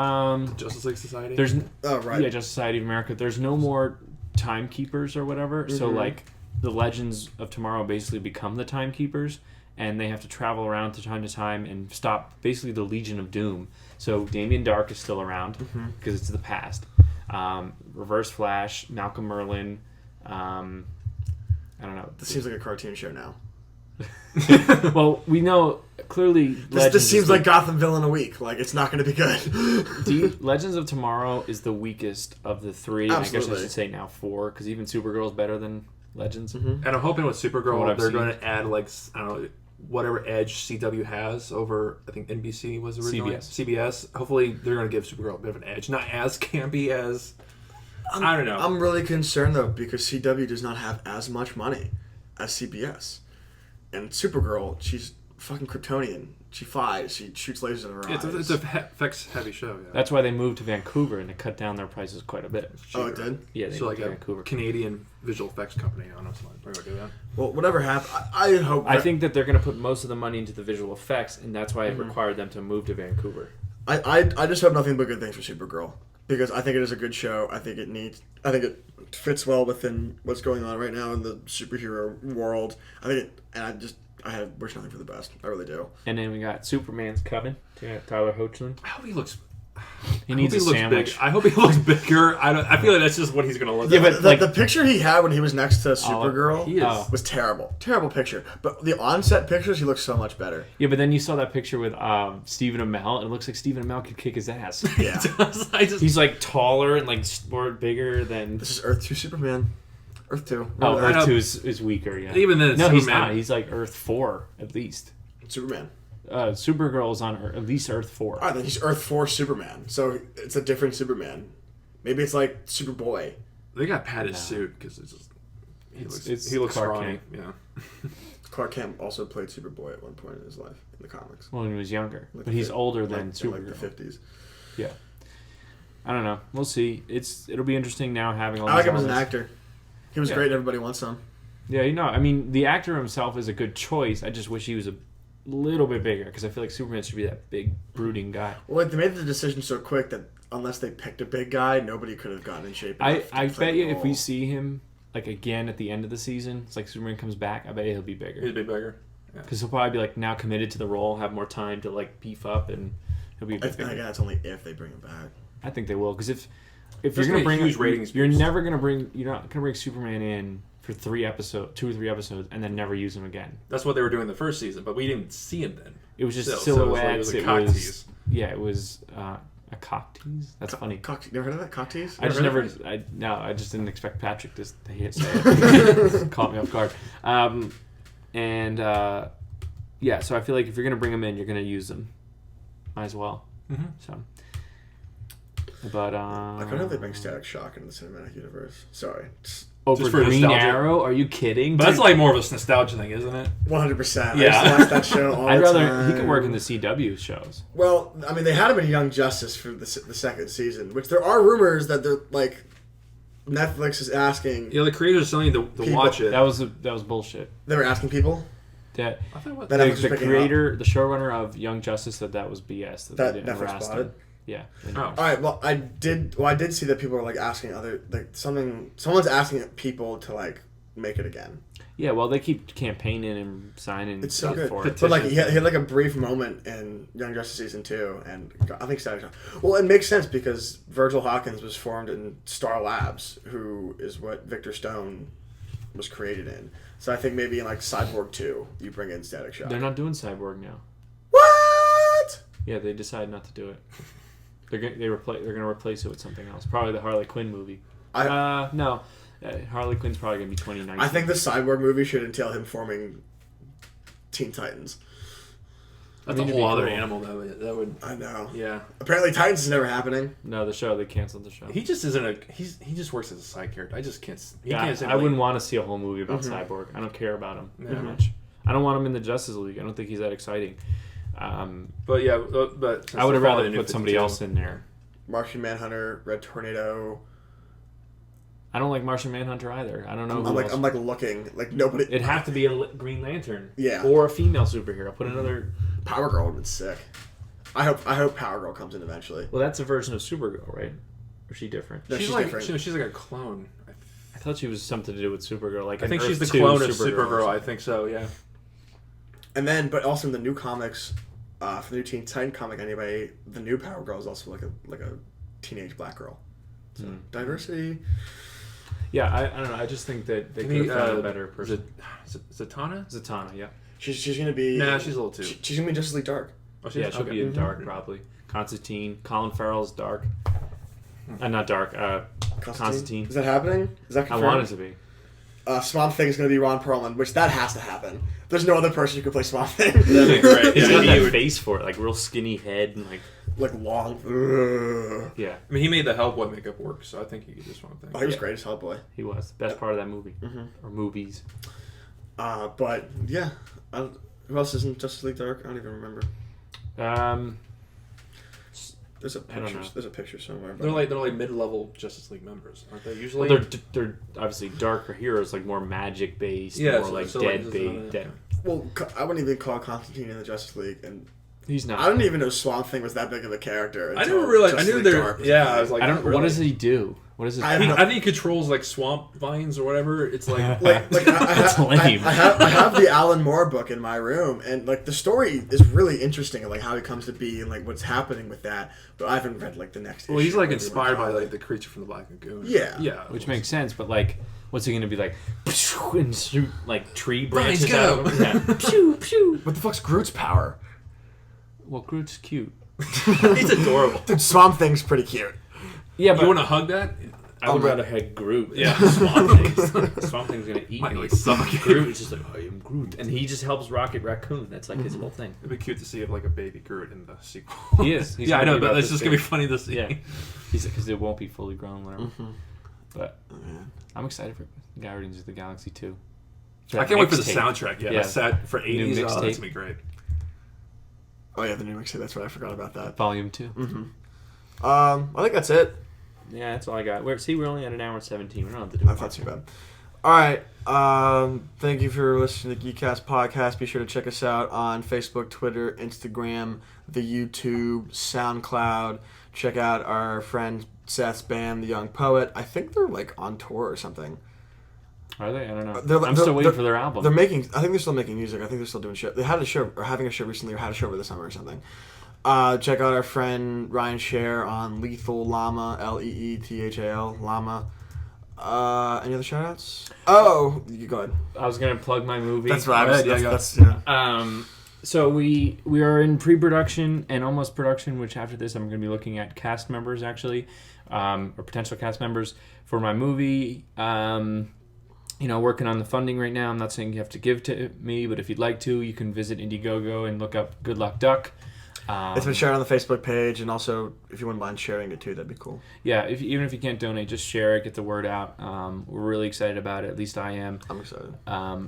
Justice League Society. there's Oh, right. yeah, Justice Society of America. There's no more timekeepers or whatever. So like the Legends of Tomorrow basically become the timekeepers, and they have to travel around to time and stop basically the Legion of Doom. So Damien Dark is still around because it's the past. Reverse Flash, Malcolm Merlin. I don't know. This seems like a cartoon show now. Well, we know clearly. This seems like Gotham Villain a week. Like, it's not going to be good. Legends of Tomorrow is the weakest of the three. I guess I Absolutely. should say now 4, because even Supergirl is better than Legends. And I'm hoping with From what Supergirl, I've they're seen. going to add like I don't know whatever edge CW has over. I think NBC was originally CBS. Hopefully, they're going to give Supergirl a bit of an edge, not as campy as. I don't know. I'm really concerned, though, because CW does not have as much money as CBS. And Supergirl, she's fucking Kryptonian. She flies. She shoots lasers in her eyes. It's a effects-heavy show. Yeah. That's why they moved to Vancouver and they cut down their prices quite a bit. Oh, it did? Yeah, they So moved like to a Vancouver. Canadian visual effects company. I don't know. Somebody probably would do that. Well, whatever happened, I hope... I think that they're going to put most of the money into the visual effects, and that's why it required them to move to Vancouver. I just hope nothing but good things for Supergirl. Because I think it is a good show. I think it fits well within what's going on right now in the superhero world. I wish nothing for the best. I really do. And then we got Superman's coming. Tyler Hoechlin. I hope he looks. He needs a sandwich. I hope he looks bigger. I feel like that's just what he's going to look Yeah, like. but like The picture he had when he was next to Supergirl he is. was terrible. Terrible picture. But the on-set pictures, he looks so much better. yeah, but then you saw that picture with Stephen Amell, and it looks like Stephen Amell could kick his ass. Yeah. He's like taller and like more bigger than. This is Earth 2 Superman. Earth 2. Oh, I know. Earth 2 is weaker. Yeah. Even then, no, he's Superman- not. He's like Earth 4 at least. Superman. Supergirl is on at least Earth 4. Alright, then he's Earth 4 Superman. So it's a different Superman. Maybe it's like Superboy. They got padded suit because It's he looks Clark scrawny. Kent. Yeah. Clark Kent also played Superboy at one point in his life in the comics. Well, when he was younger, Like but he's the- older than in like Supergirl. the 50s. Yeah. I don't know. We'll see. It'll be interesting now having all. I like these him as an elements. actor. He was Yeah. great and everybody wants him. Yeah, I mean, the actor himself is a good choice. I just wish he was a little bit bigger because I feel like Superman should be that big, brooding guy. Well, they made the decision so quick that unless they picked a big guy, nobody could have gotten in shape. I enough to play bet the you if we role. see him like again at the end of the season, it's like Superman comes back. I bet you he'll be bigger He'd be bigger. because he'll probably be like now committed to the role, have more time to like beef up, and he'll be a bit bigger. Again, that's only if they bring him back. I think they will because if There's you're gonna gonna be bring huge ratings you're boost. not gonna bring Superman in for 2 or 3 episodes and then never use him again. That's what they were doing the first season, but we didn't see him then. It was just Still, so it was like- silhouettes. it was a cock tease. Yeah, it was a cock tease. That's funny. Never heard of that? Cock tease? I just Never never. heard I just didn't expect Patrick to say it. Caught me off guard. Yeah, so I feel like if you're gonna bring him in, you're gonna use them. Might as well. Mm-hmm. So, but I kind of hope they bring Static Shock into the cinematic universe. Sorry. over Just for Green nostalgia. Arrow? Are you kidding? But that's like more of a nostalgia thing, isn't it? 100%. Yeah. I used to watch that show all I'd the rather time. he could work in the CW shows. Well, I mean, they had him in Young Justice for the second season, which there are rumors that they're like Netflix is asking. Yeah, the creators still need to People- watch it. That was bullshit. They were asking people. That I thought what, That the, Netflix is the picking creator, the showrunner of Young Justice, said that was BS. That, That they didn't Netflix harass bought them. it. Yeah. Oh. All right. Well, I did see that people were like asking someone's asking people to like make it again. Yeah, well, they keep campaigning and signing It's so stuff good. for it. But like he had like a brief moment in Young Justice season 2, and I think Static Shock. Well, it makes sense because Virgil Hawkins was formed in Star Labs, who is what Victor Stone was created in. So I think maybe in like Cyborg 2, you bring in Static Shock. They're not doing Cyborg now. What? Yeah, they decided not to do it. They're gonna replace it with something else. Probably the Harley Quinn movie. No. Harley Quinn's probably going to be 2019. I think the Cyborg movie should entail him forming Teen Titans. That's a whole other animal, though. That would. I know. Yeah. Apparently, Titans is never happening. No, they canceled the show. He just isn't he just works as a side character. I just can't. I wouldn't want to see a whole movie about Cyborg. I don't care about him that much. I don't want him in the Justice League. I don't think he's that exciting. But yeah, but I would have rather put somebody else in there. Martian Manhunter, Red Tornado. I don't like Martian Manhunter either. I don't know. I'm like looking like nobody. It'd have to be a Green Lantern. Yeah. Or a female superhero. Put another. Power Girl would have been sick. I hope Power Girl comes in eventually. Well, that's a version of Supergirl, right? Or is she different? No, she's like different. She's like a clone. I thought she was something to do with Supergirl. Like I think she's the Earth 2 clone of Supergirl. I think so. Yeah. And then, but also in the new comics, for the new Teen Titan comic anyway, the new Power Girl is also like a teenage black girl. So diversity. Yeah, I don't know. I just think that they could have found a better person. Zatanna? Zatanna, yeah. She's gonna be. Nah, she's a little too. She's gonna be Justice League Dark. Oh, She'll be in Dark probably. Constantine, Colin Farrell's Dark. Not Dark. Constantine. Is that happening? Is that confirmed? I want it to be. Swamp Thing is going to be Ron Perlman, which that has to happen. There's no other person who could play Swamp Thing. Right. He's got that face for it, like real skinny head and like long. Ugh. Yeah. I mean, he made the Hellboy makeup work, so I think he could do Swamp Thing. Oh, he was great as Hellboy. He was best part of that movie or movies. But yeah, who else is in Justice League Dark? I don't even remember. There's a picture. There's a picture somewhere. They're like mid-level Justice League members, aren't they? Usually, well, they're obviously darker heroes, like more magic based, more like dead based. Well, I wouldn't even call Constantine in the Justice League, and he's not. I didn't even know Swamp Thing was that big of a character. I didn't realize. I knew there. Yeah, I was like, I don't. What does he do? What is it? I think he controls like swamp vines or whatever. It's like That's lame. I have the Alan Moore book in my room, and like the story is really interesting, and like how he comes to be and like what's happening with that. But I haven't read like the next. Well, he's like inspired by like the creature from the Black Lagoon. Yeah, which makes sense. But like, what's he gonna be like? And shoot like tree branches go. out of him? Yeah. Pew pew. What the fuck's Groot's power? Well, Groot's cute. He's adorable. Dude, Swamp Thing's pretty cute. Yeah, but you want to hug that? I would rather have Groot. Yeah, Swamp Thing. Swamp Thing's gonna eat me. Suck. Groot is just like, I am Groot, and he just helps Rocket Raccoon. That's like his whole thing. It'd be cute to see like a baby Groot in the sequel. He is. He's I know, but it's just gonna be funny to see. Yeah, because it won't be fully grown, whatever. But I'm excited for Guardians of the Galaxy 2. I can't wait for the soundtrack. Yeah, set for 80s. New That's mixtape. gonna be great. Oh yeah, the new mixtape. That's right. I forgot about that. Volume 2. I think that's it. Yeah, that's all I got. We're only at an hour and 17. We don't have to do That's not too bad. All right. Thank you for listening to the Geekkast podcast. Be sure to check us out on Facebook, Twitter, Instagram, the YouTube, SoundCloud. Check out our friend Seth's band, The Young Poet. I think they're like on tour or something. Are they? I don't know. I'm still waiting for their album. I think they're still making music. I think they're still doing show. They had a show or having a show recently, or had a show over the summer or something. Check out our friend Ryan Scher on Lethal Llama, Leethal Llama. Any other shout outs? Oh, you go ahead. I was gonna plug my movie. That's right. Yeah. So we are in pre-production and almost production, which after this I'm going to be looking at cast members actually, or potential cast members for my movie. Working on the funding right now. I'm not saying you have to give to me, but if you'd like to, you can visit Indiegogo and look up Good Luck Duck. It's been shared on the Facebook page, and also if you wouldn't mind sharing it too, that'd be cool. Yeah, even if you can't donate, just share it, get the word out. We're really excited about it. At least I am. I'm excited.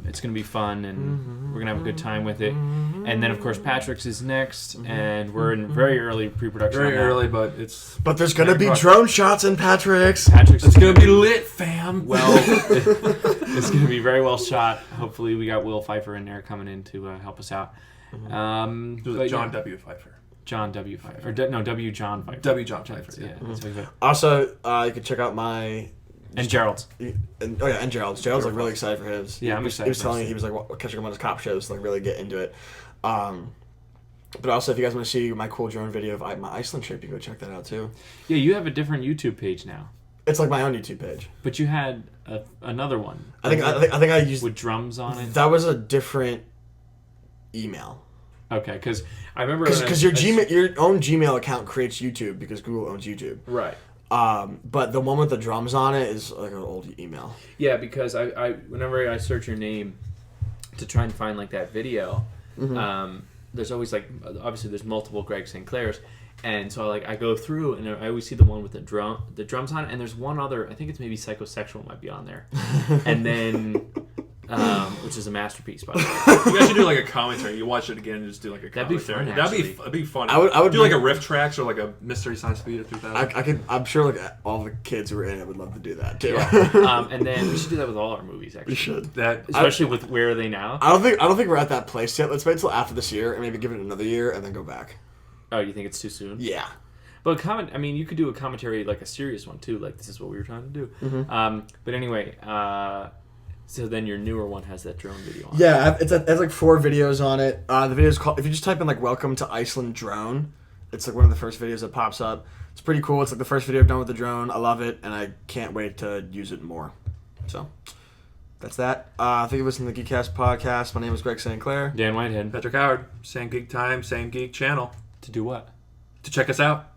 It's going to be fun, and we're going to have a good time with it. And then, of course, Patrick's is next, and we're in very early pre-production. Very early, but But there's going to be drone shots in Patrick's. It's going to be lit, fam. Well, it's going to be very well shot. Hopefully, we got Will Pfeiffer in there coming in to help us out. John W. Pfeiffer. John W. Pfeiffer. W. John Pfeiffer. W. John Pfeiffer. Yeah, that's what he said. Also, you can check out my. And Gerald's. And Gerald's. Gerald's like really excited for his. Yeah, I'm excited. He was telling me he was like catching him on his cop shows to like really get into it. But also, if you guys want to see my cool drone video of my Iceland trip, you can go check that out too. Yeah, you have a different YouTube page now. It's like my own YouTube page. But you had another one. I think I used with drums on it. That was a different email. Okay, because I remember because your own Gmail account creates YouTube because Google owns YouTube. Right. But the one with the drums on it is like an old email. Yeah, because I whenever I search your name to try and find like that video, there's always like obviously there's multiple Greg St. Clairs, and so I go through and I always see the one with the drums on it, and there's one other, I think it's maybe Psychosexual might be on there, and then which is a masterpiece by the way. You guys should do like a commentary. You watch it again and just do like a That'd be commentary. fun, That'd be fun. I would do like a riff tracks or like a Mystery Science Theater 3000. I'm sure like all the kids who are in it would love to do that too. Yeah. And then we should do that with all our movies actually. We should. Especially with Where Are They Now? I don't think we're at that place yet. Let's wait until after this year and maybe give it another year and then go back. Oh, you think it's too soon? Yeah. But you could do a commentary like a serious one too. Like this is what we were trying to do. Mm-hmm. But anyway, so then your newer one has that drone video on. Yeah, it has like 4 videos on it. The video's called, if you just type in like "Welcome to Iceland Drone," it's like one of the first videos that pops up. It's pretty cool. It's like the first video I've done with the drone. I love it, and I can't wait to use it more. So that's that. Thank you for listening to the Geekkastle podcast. My name is Greg St. Clair. Dan Whitehead. Patrick Howard. Same geek time, same geek channel. To do what? To check us out.